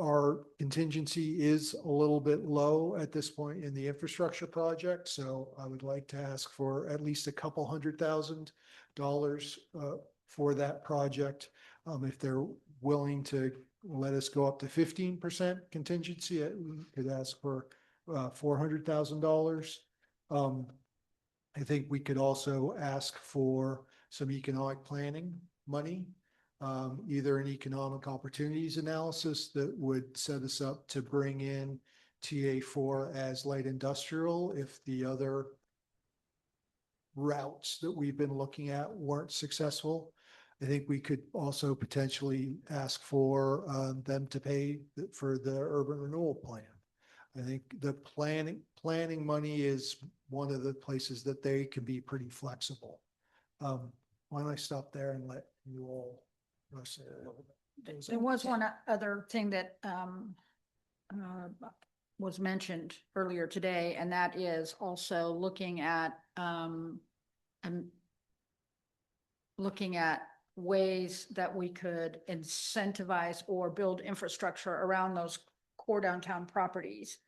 our contingency is a little bit low at this point in the infrastructure project. So I would like to ask for at least $200,000 for that project. If they're willing to let us go up to 15% contingency, we could ask for $400,000. I think we could also ask for some economic planning money. Either an economic opportunities analysis that would set us up to bring in TA4 as light industrial if the other routes that we've been looking at weren't successful. I think we could also potentially ask for them to pay for the urban renewal plan. I think the planning money is one of the places that they can be pretty flexible. Why don't I stop there and let you all. There was one other thing that was mentioned earlier today, and that is also looking at ways that we could incentivize or build infrastructure around those core downtown properties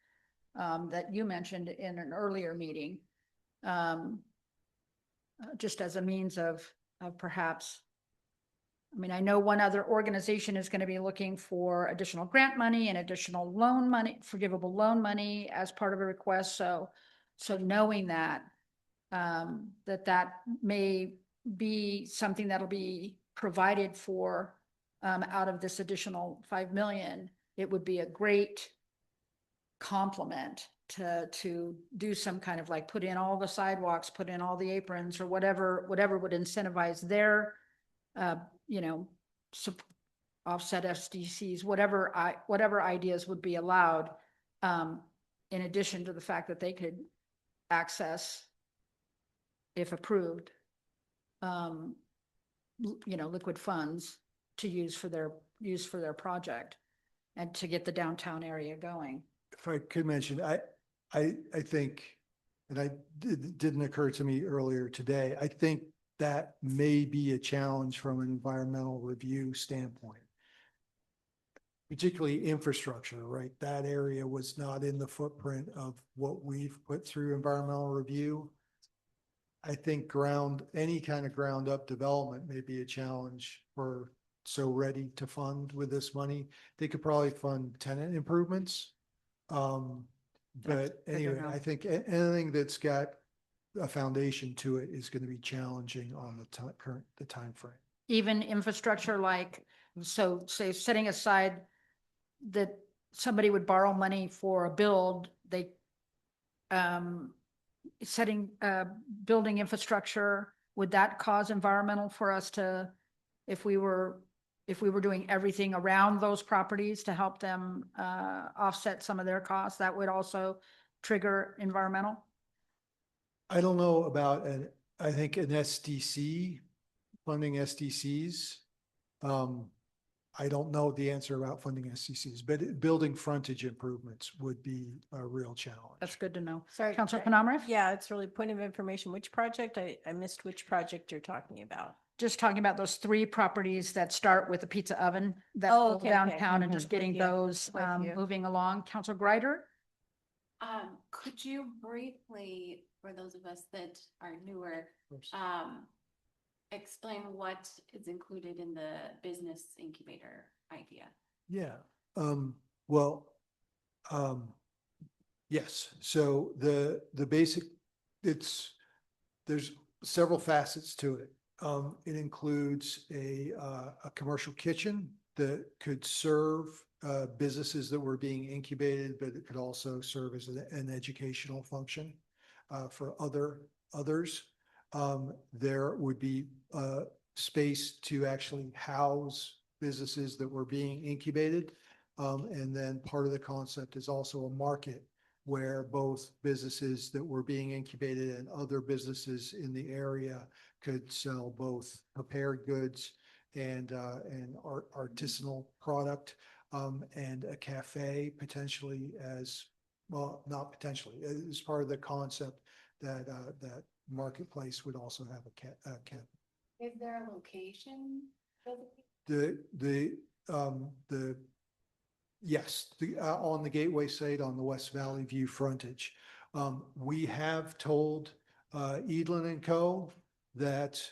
that you mentioned in an earlier meeting, just as a means of perhaps. I mean, I know one other organization is going to be looking for additional grant money and additional loan money, forgivable loan money as part of a request. So knowing that, that may be something that'll be provided for out of this additional 5 million, it would be a great complement to do some kind of like put in all the sidewalks, put in all the aprons or whatever would incentivize their offset SDCs, whatever ideas would be allowed, in addition to the fact that they could access, if approved, liquid funds to use for their project and to get the downtown area going. If I could mention, I think, and it didn't occur to me earlier today, I think that may be a challenge from an environmental review standpoint. Particularly infrastructure, right? That area was not in the footprint of what we've put through environmental review. I think any kind of ground up development may be a challenge for ready to fund with this money. They could probably fund tenant improvements. But anyway, I think anything that's got a foundation to it is going to be challenging on the time frame. Even infrastructure say setting aside that somebody would borrow money for a build, building infrastructure, would that cause environmental for us to, if we were doing everything around those properties to help them offset some of their costs, that would also trigger environmental? I don't know about I think an SDC, funding SDCs. I don't know the answer about funding SCCs, but building frontage improvements would be a real challenge. That's good to know. Sorry. Counselor I- Penamara? Yeah, it's really point of information. Which project? I missed which project you're talking about. Just talking about those 3 properties that start with a pizza oven that Oh, go okay, okay. downtown and Mhm. just getting With you, those with you. moving along. Counselor Greider? Could you briefly, for those of us that are newer, explain what is included in the business incubator idea? Yeah, well, yes, so the basic, there's several facets to it. It includes a commercial kitchen that could serve businesses that were being incubated, but it could also serve as an educational function for others. There would be space to actually house businesses that were being incubated. And then part of the concept is also a market where both businesses that were being incubated and other businesses in the area could sell both prepared goods and artisanal product, and a cafe potentially as, well, not potentially, as part of the concept that that marketplace would also have a cafe. Is there a location? Yes, on the Gateway site on the West Valley View frontage. We have told Edlin and Co. that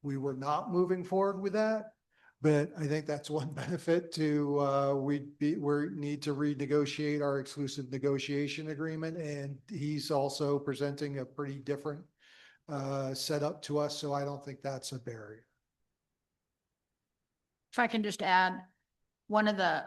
we were not moving forward with that. But I think that's one benefit to, we need to renegotiate our exclusive negotiation agreement. And he's also presenting a pretty different setup to us. So I don't think that's a barrier. If I can just add, the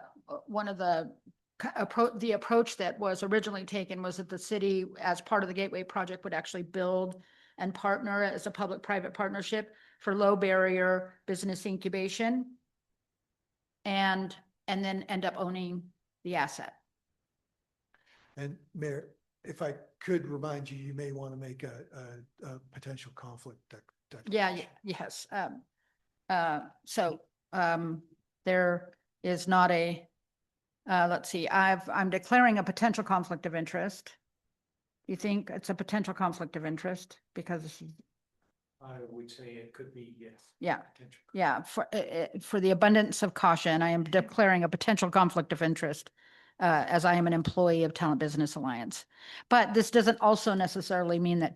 approach that was originally taken was that the city, as part of the Gateway project, would actually build and partner as a public-private partnership for low barrier business incubation and then end up owning the asset. And Mayor, if I could remind you, you may want to make a potential conflict declaration. Yes. There is not a, let's see, I'm declaring a potential conflict of interest. You think it's a potential conflict of interest because I would say it could be, yes. Yeah. Potential. Yeah, for the abundance of caution, I am declaring a potential conflict of interest as I am an employee of Talent Business Alliance. But this doesn't also necessarily mean that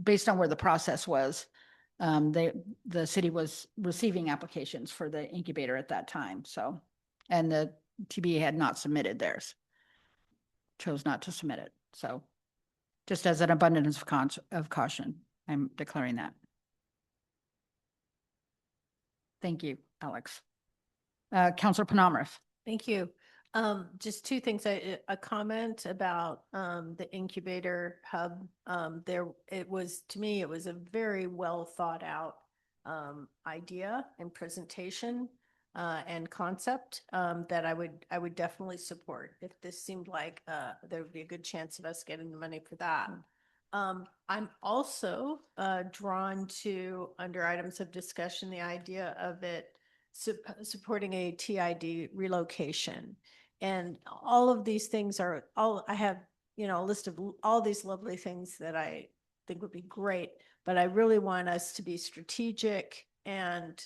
based on where the process was, the city was receiving applications for the incubator at that time. So, and the TBA had not submitted theirs, chose not to submit it. So just as an abundance of caution, I'm declaring that. Thank you, Alex. Counselor Penamara. Thank you. Just 2 things, a comment about the incubator hub. To me, it was a very well thought out idea and presentation and concept that I would definitely support. If this seemed like there would be a good chance of us getting the money for that. I'm also drawn to, under items of discussion, the idea of it supporting a TID relocation. And all of these things I have, a list of all these lovely things that I think would be great, but I really want us to be strategic, and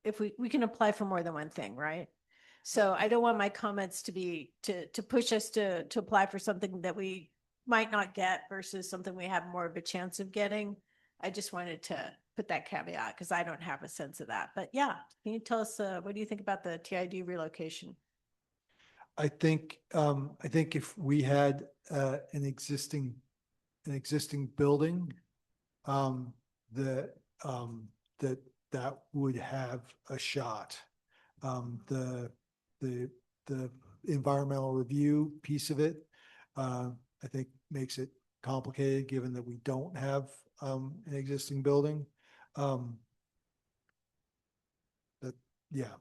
if we can apply for more than one thing, right? So I don't want my comments to be, to push us to apply for something that we might not get versus something we have more of a chance of getting. I just wanted to put that caveat because I don't have a sense of that. But yeah, can you tell us, what do you think about the TID relocation? I think if we had an existing building, that would have a shot. The environmental review piece of it, I think makes it complicated given that we don't have an existing building. But yeah.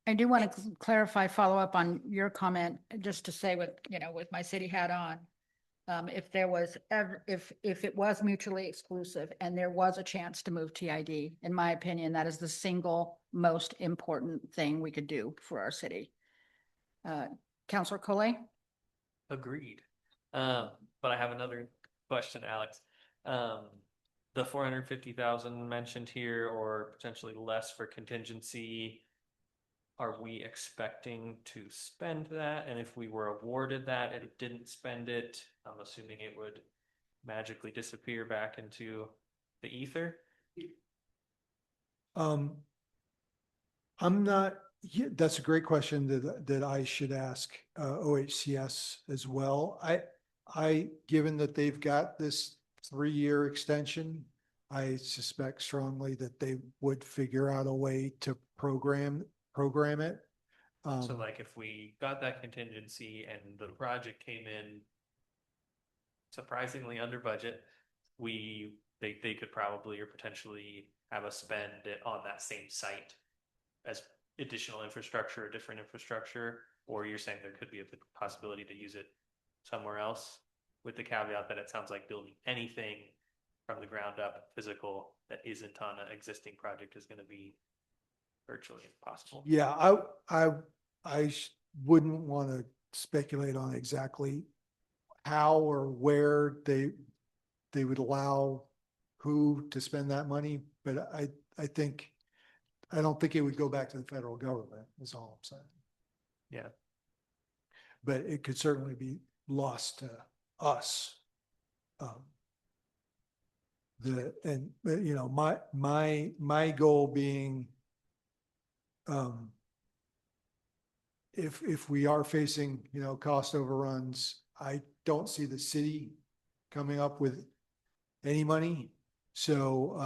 I do want to clarify, follow up on your comment, just to say with my city hat on. if there was ever, if it was mutually exclusive and there was a chance to move TID, in my opinion, that is the single most important thing we could do for our city. Counselor Collet? Agreed. But I have another question, Alex. The 450,000 mentioned here, or potentially less for contingency, are we expecting to spend that? And if we were awarded that and didn't spend it, I'm assuming it would magically disappear back into the ether? I'm not, yeah, that's a great question that I should ask OHCS as well. Given that they've got this 3-year extension, I suspect strongly that they would figure out a way to program it. So like if we got that contingency and the project came in surprisingly under budget, they could probably or potentially have us spend it on that same site as additional infrastructure or different infrastructure, or you're saying there could be a possibility to use it somewhere else, with the caveat that it sounds like building anything from the ground up physical that isn't on an existing project is going to be virtually impossible. Yeah, I wouldn't want to speculate on exactly how or where they would allow who to spend that money, but I don't think it would go back to the federal government, is all I'm saying. Yeah. But it could certainly be lost to us. My goal being, if we are facing, cost overruns, I don't see the city coming up with any money. So,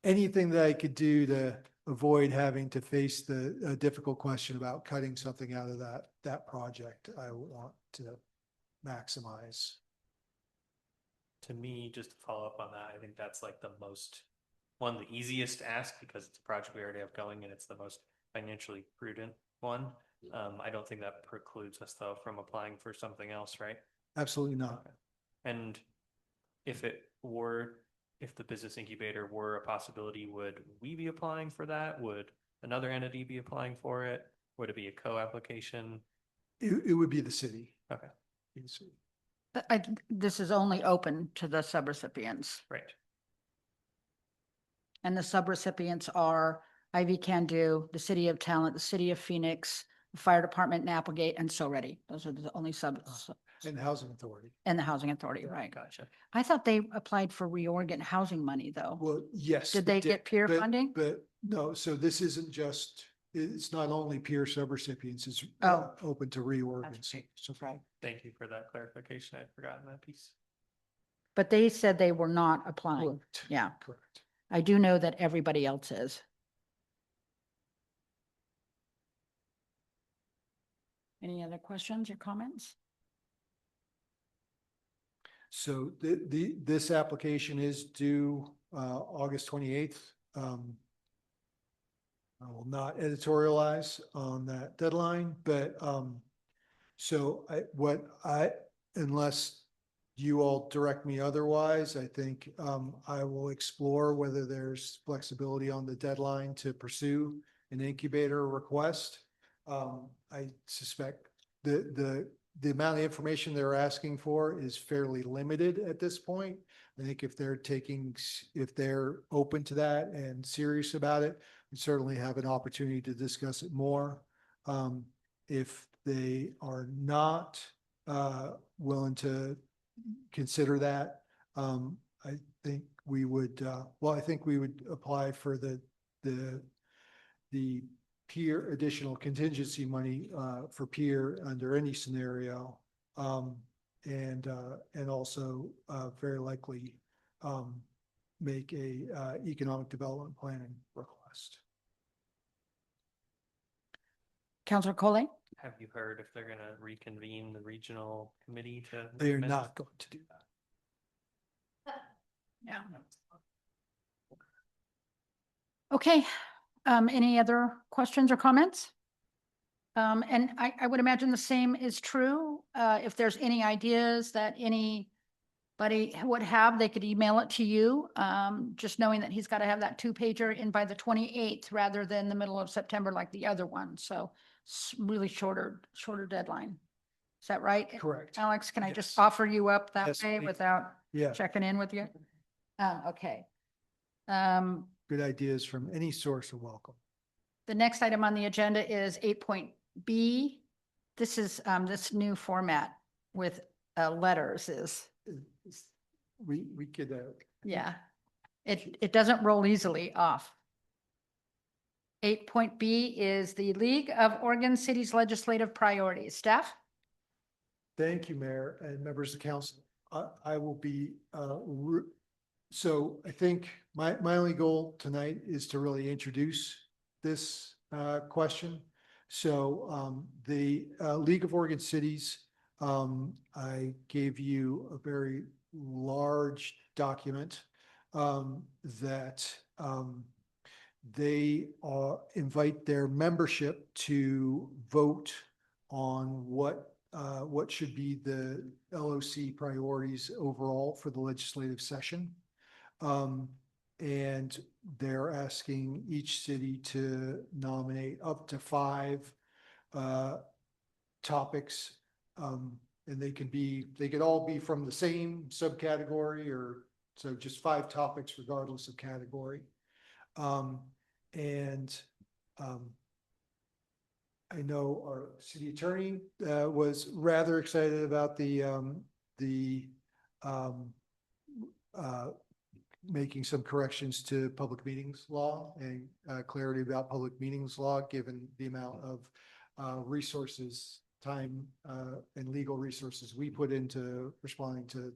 anything that I could do to avoid having to face the difficult question about cutting something out of that project, I want to maximize. To me, just to follow up on that, I think that's like the easiest ask because it's a project we already have going and it's the most financially prudent one. I don't think that precludes us though from applying for something else, right? Absolutely not. And if the business incubator were a possibility, would we be applying for that? Would another entity be applying for it? Would it be a co-application? It would be the city. Okay. Be the city. But this is only open to the subrecipients, Right. and the subrecipients are Ivy Can Do, the City of Talent, the City of Phoenix, the Fire Department in Applegate, and So Ready. Those are the only And the Housing Authority. and the Housing Authority, right? Gotcha. I thought they applied for reorgan housing money, though. Well, yes. Did they it get peer but- funding? But no, so this isn't just, it's not only peer subrecipients, it's Oh. open to reorg. That's and right. so Right. Thank you for that clarification. I'd forgotten that piece. But they said they were not applying. Correct. Yeah, Correct. I do know that everybody else is. Any other questions or comments? So this application is due August 28th. I will not editorialize on that deadline, but unless you all direct me otherwise, I think I will explore whether there's flexibility on the deadline to pursue an incubator request. I suspect the amount of information they're asking for is fairly limited at this point. I think if they're open to that and serious about it, we certainly have an opportunity to discuss it more. If they are not willing to consider that, I think we would apply for the additional contingency money for peer under any scenario. And also very likely make a economic development planning request. Counselor Collet? Have you heard if they're going to reconvene the regional committee to? They are recommend? not going to do that. Yeah. Okay, any other questions or comments? And I would imagine the same is true. If there's any ideas that anybody would have, they could email it to you. Just knowing that he's got to have that 2-pager in by the 28th rather than the middle of September like the other one. So really shorter deadline. Is that right? Correct. Alex, can I just Yes. offer you up that Yes, way please. without Yeah, checking in with you? Okay. good ideas from any source are welcome. The next item on the agenda is 8.B. This is this new format with letters is, We could, yeah. It doesn't roll easily off. 8.B is the League of Oregon Cities Legislative Priorities. Staff? thank you, Mayor and members of council. I will be, so I think my only goal tonight is to really introduce this question. So the League of Oregon Cities, I gave you a very large document that they invite their membership to vote on what should be the LOC priorities overall for the legislative session. And they're asking each city to nominate up to 5 topics. And they could all be from the same subcategory, or so just 5 topics regardless of category. I know our city attorney was rather excited about making some corrections to public meetings law and clarity about public meetings law, given the amount of resources, time, and legal resources we put into responding to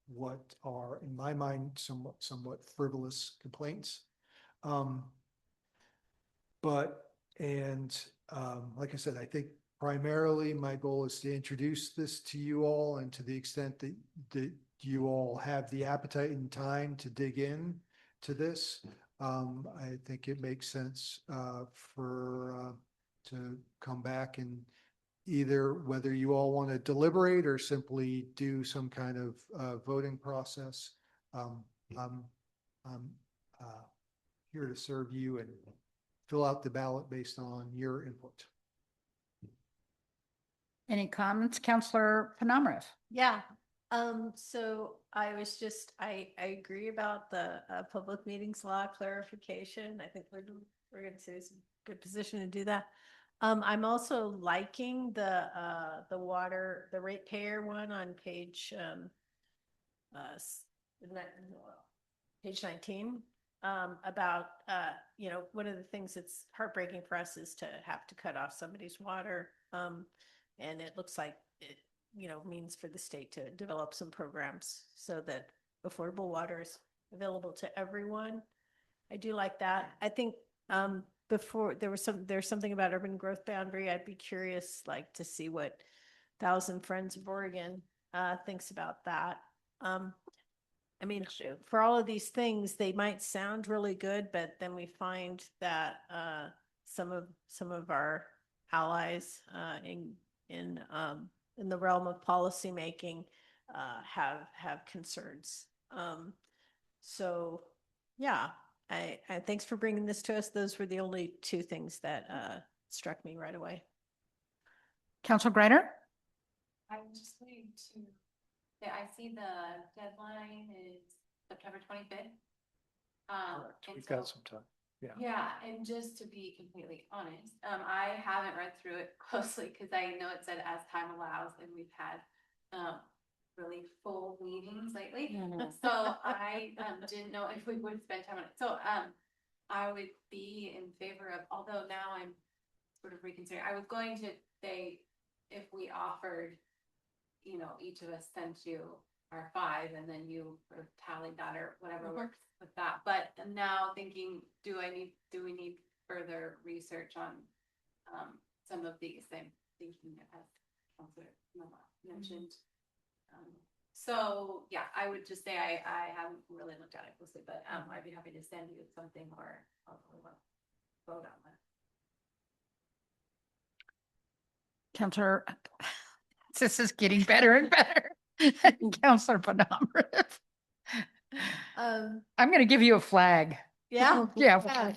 what are, in my mind, somewhat frivolous complaints. Like I said, I think primarily my goal is to introduce this to you all, and to the extent that you all have the appetite and time to dig in to this, I think it makes sense to come back and either whether you all want to deliberate or simply do some kind of voting process. I'm here to serve you and fill out the ballot based on your input. Any comments? Counselor Penamarath? Yeah, so I agree about the public meetings law clarification. I think we're gonna say it's a good position to do that. I'm also liking the ratepayer one on page page 19. About one of the things that's heartbreaking for us is to have to cut off somebody's water. And it looks like it means for the state to develop some programs so that affordable water is available to everyone. I do like that. I think before there's something about urban growth boundary. I'd be curious to see what Thousand Friends of Oregon thinks about that. I mean, for all of these things, they might sound really good, but then we find that some of our allies in the realm of policymaking have concerns. So yeah, I thanks for bringing this to us. Those were the only 2 things that struck me right away. Counselor Greiner? I'm just waiting to, yeah, I see the deadline is September 25th. We've got some time. Yeah. Yeah, and just to be completely honest, I haven't read through it closely because I know it said as time allows, and we've had really full meetings lately. So I didn't know if we would spend time on it. So I would be in favor of, although now I'm sort of reconsidering, I was going to say if we offered, each of us sent you our 5 and then you sort of tallied that or whatever works with that. But now thinking, do we need further research on some of these? I'm thinking as Councilor mentioned. So yeah, I would just say I haven't really looked at it closely, but I'd be happy to send you something or I'll vote on that. Counselor, this is getting better and better. Counselor Penamara. Um, I'm going to give you a flag. yeah. Yeah.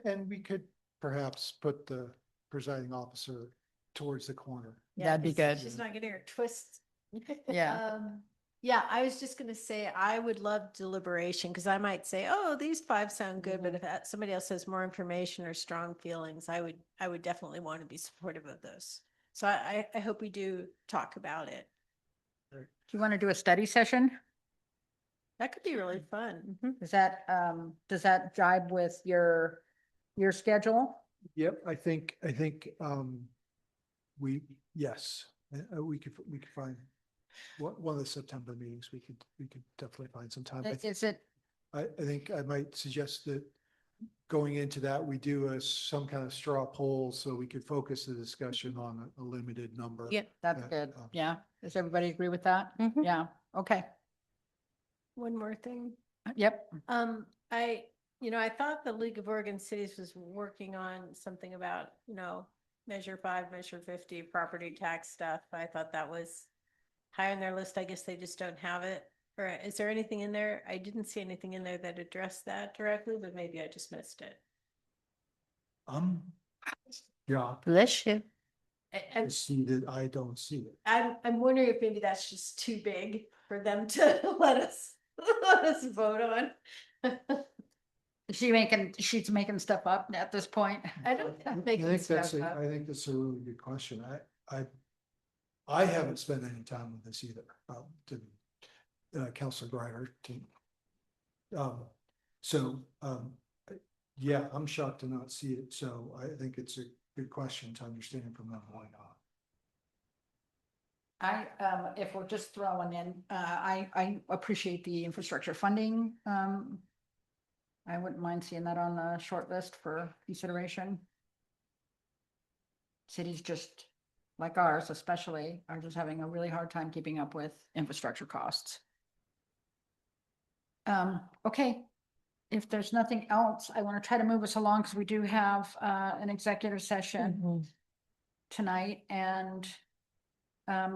And we could perhaps put the presiding officer towards the corner. That'd be good. She's not getting her twists. Yeah. Yeah, I was just gonna say, I would love deliberation, because I might say, oh, these five sound good, but if somebody else has more information or strong feelings, I would definitely want to be supportive of those. So I hope we do talk about it. Do you want to do a study session? That could be really fun. Does that jibe with your schedule? Yep, I think, yes, we could find one of the September meetings, we could definitely find some time. Is it, I think I might suggest that going into that, we do some kind of straw poll so we could focus the discussion on a limited number. yeah, that's Yeah, good. Yeah. Does everybody agree with that? Mhm. Yeah. Okay. One more thing. Yep. I thought the League of Oregon Cities was working on something about, Measure 5, Measure 50, property tax stuff. I thought that was high on their list. I guess they just don't have it. Or is there anything in there? I didn't see anything in there that addressed that directly, but maybe I just missed it. Yeah, Bless you. I see that, I don't see it. I'm wondering if maybe that's just too big for them to let us vote on. She's making stuff up at this point. I don't I make think that's stuff up. I think that's a really good question. I haven't spent any time with this either, Counselor Greider team. Yeah, I'm shocked to not see it. So I think it's a good question to understand from them why not. If we're just throwing in, I appreciate the infrastructure funding. I wouldn't mind seeing that on the short list for consideration. Cities just like ours especially are just having a really hard time keeping up with infrastructure costs. Okay. If there's nothing else, I want to try to move us along because we do have an executive session tonight. And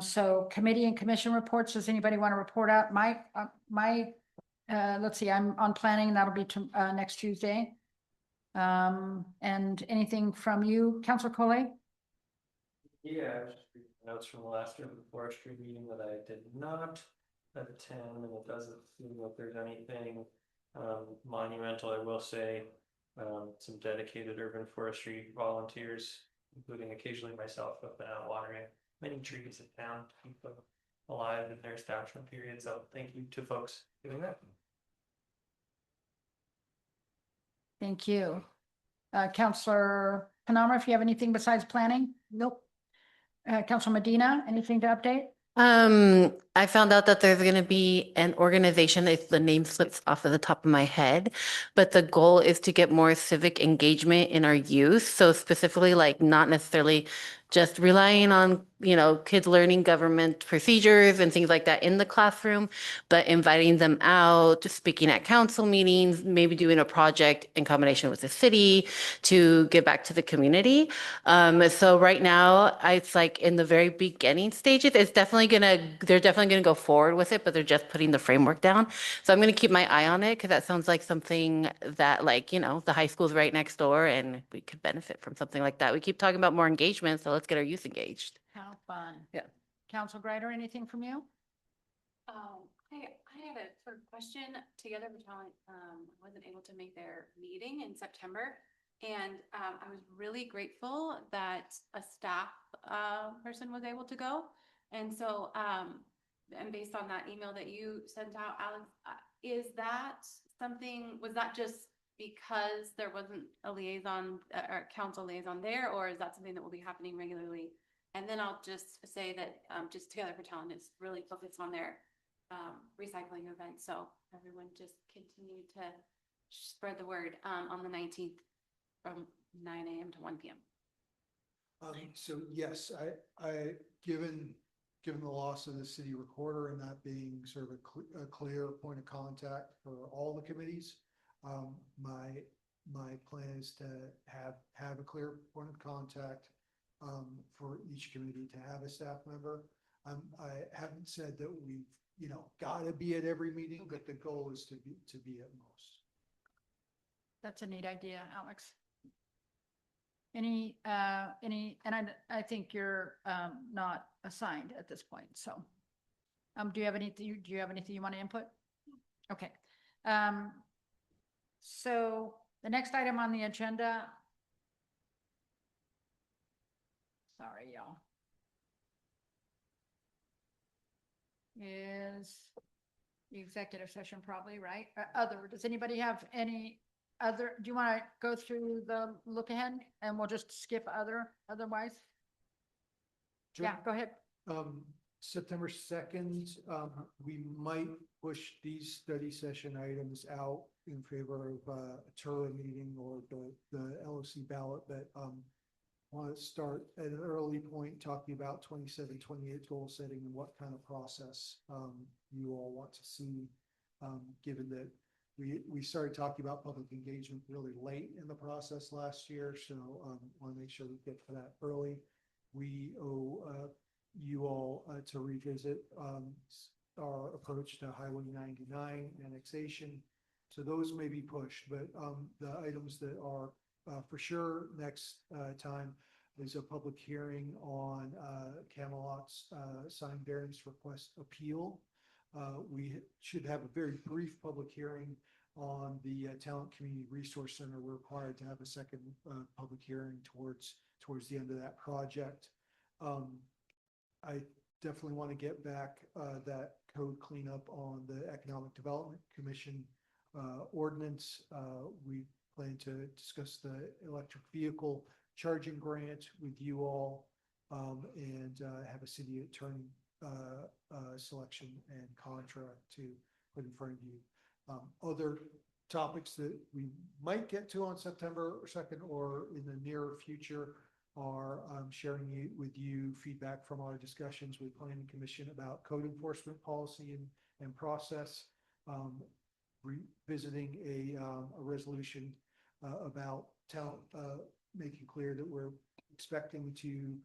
so committee and commission reports, does anybody want to report out? Let's see, I'm on planning, that'll be next Tuesday. And anything from you, Councilor Collet? Yeah, I was just reading notes from the last year of the forestry meeting that I did not attend, and it doesn't seem like there's anything monumental. I will say some dedicated urban forestry volunteers, including occasionally myself, have been out watering many trees in town to keep them alive in their establishment period. So thank you to folks doing that. Thank you. Counselor Penamara, if you have anything besides planning? Nope. Counselor Medina, anything to update? I found out that there's going to be an organization, if the name slips off of the top of my head, but the goal is to get more civic engagement in our youth. So specifically, like not necessarily just relying on, kids learning government procedures and things like that in the classroom, but inviting them out, speaking at council meetings, maybe doing a project in combination with the city to give back to the community. So right now, it's like in the very beginning stages. They're definitely gonna go forward with it, but they're just putting the framework down. So I'm gonna keep my eye on it because that sounds like something that the high school's right next door and we could benefit from something like that. We keep talking about more engagement, so let's get our youth engaged. How fun. Yeah. Counselor Greider, anything from you? I had a sort of question. Together for Talent wasn't able to make their meeting in September. And I was really grateful that a staff person was able to go. And so, and based on that email that you sent out, Alex, was that just because there wasn't a liaison or council liaison there, or is that something that will be happening regularly? And then I'll just say that just Together for Talent is really focused on their recycling event. So everyone just continue to spread the word on the 19th from 9 a.m. to 1 p.m. So yes, given the loss of the city recorder and that being sort of a clear point of contact for all the committees, my plan is to have a clear point of contact for each committee to have a staff member. I haven't said that we've, gotta be at every meeting, but the goal is to be at most. That's a neat idea, Alex. And I think you're, not assigned at this point, so. Do you have anything you want to input? Okay. So the next item on the agenda. Sorry, y'all. Is the executive session probably, right? Does anybody have any other, do you want to go through the look ahead and we'll just skip otherwise? Yeah, go ahead. September 2nd, we might push these study session items out in favor of a Turley meeting or the LOC ballot, but want to start at an early point talking about 27, 28 goal setting and what kind of process you all want to see, given that we started talking about public engagement really late in the process last year, so want to make sure we get to that early. We owe you all to revisit our approach to Highway 99 annexation. So those may be pushed, but the items that are for sure next time is a public hearing on Camelot's sign variance request appeal. We should have a very brief public hearing on the Talent Community Resource Center. We're required to have a second public hearing towards the end of that project. I definitely want to get back that code cleanup on the Economic Development Commission ordinance. We plan to discuss the electric vehicle charging grant with you all and have a city attorney selection and contract to put in front of you. Other topics that we might get to on September 2nd or in the near future are sharing with you feedback from our discussions with Planning Commission about code enforcement policy and process, revisiting a resolution about talent, making clear that we're expecting to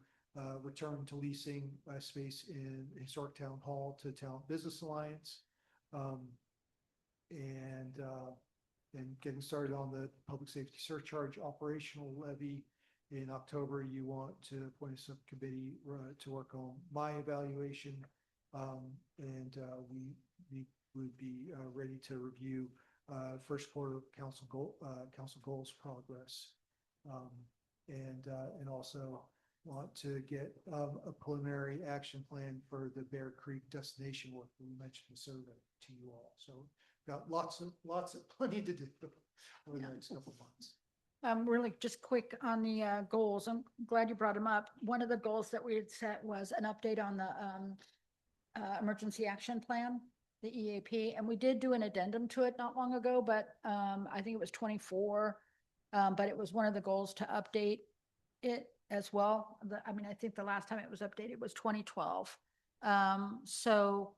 return to leasing space in Historic Town Hall to Talent Business Alliance, and getting started on the public safety surcharge operational levy. In October, you want to appoint a subcommittee to work on my evaluation, and we would be ready to review first quarter council goals progress, and also want to get a preliminary action plan for the Bear Creek destination work that we mentioned the survey to you all. So got lots of plenty to do over the next couple of months. Really just quick on the goals. I'm glad you brought them up. One of the goals that we had set was an update on the emergency action plan, the EAP, and we did do an addendum to it not long ago, but I think it was 24. But it was one of the goals to update it as well. I think the last time it was updated was 2012. So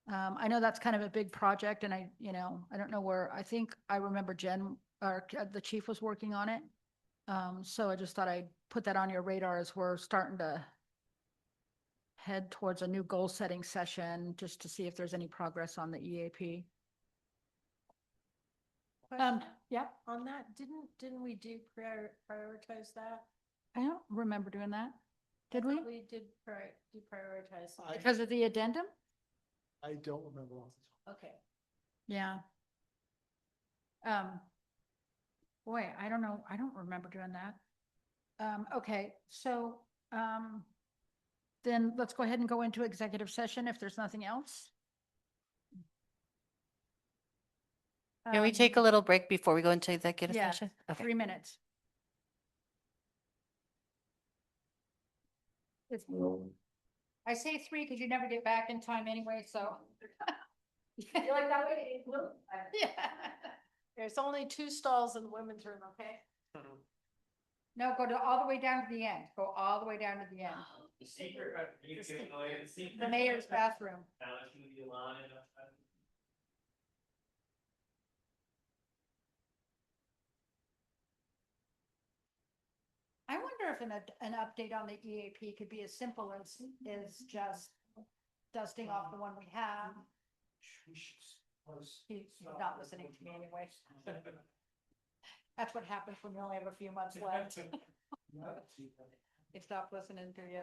I know that's kind of a big project, and I don't know where. I think I remember Jen, the chief, was working on it. So I just thought I'd put that on your radar as we're starting to head towards a new goal setting session, just to see if there's any progress on the EAP. Yeah, On that, didn't we prioritize that? I don't remember doing that. Did I we? thought we did prioritize. Because of the addendum? I don't remember off the top. Okay. Yeah. Boy, I don't know. I don't remember doing that. Okay, so then let's go ahead and go into executive session if there's nothing else. Can we take a little break before we go into executive yeah, session? Okay. 3 minutes. I say 3 because you never get back in time anyway, so. You like that way? Yeah. There's only 2 stalls in the women's room, okay? No, go all the way down to the end. Go all the way down to the end. The secret, The mayor's bathroom. I wonder wonder if an update on the EAP could be as simple as, just dusting off the one we have. He's not listening to me anyway. That's what happens when you only have a few months left. They stop listening to you.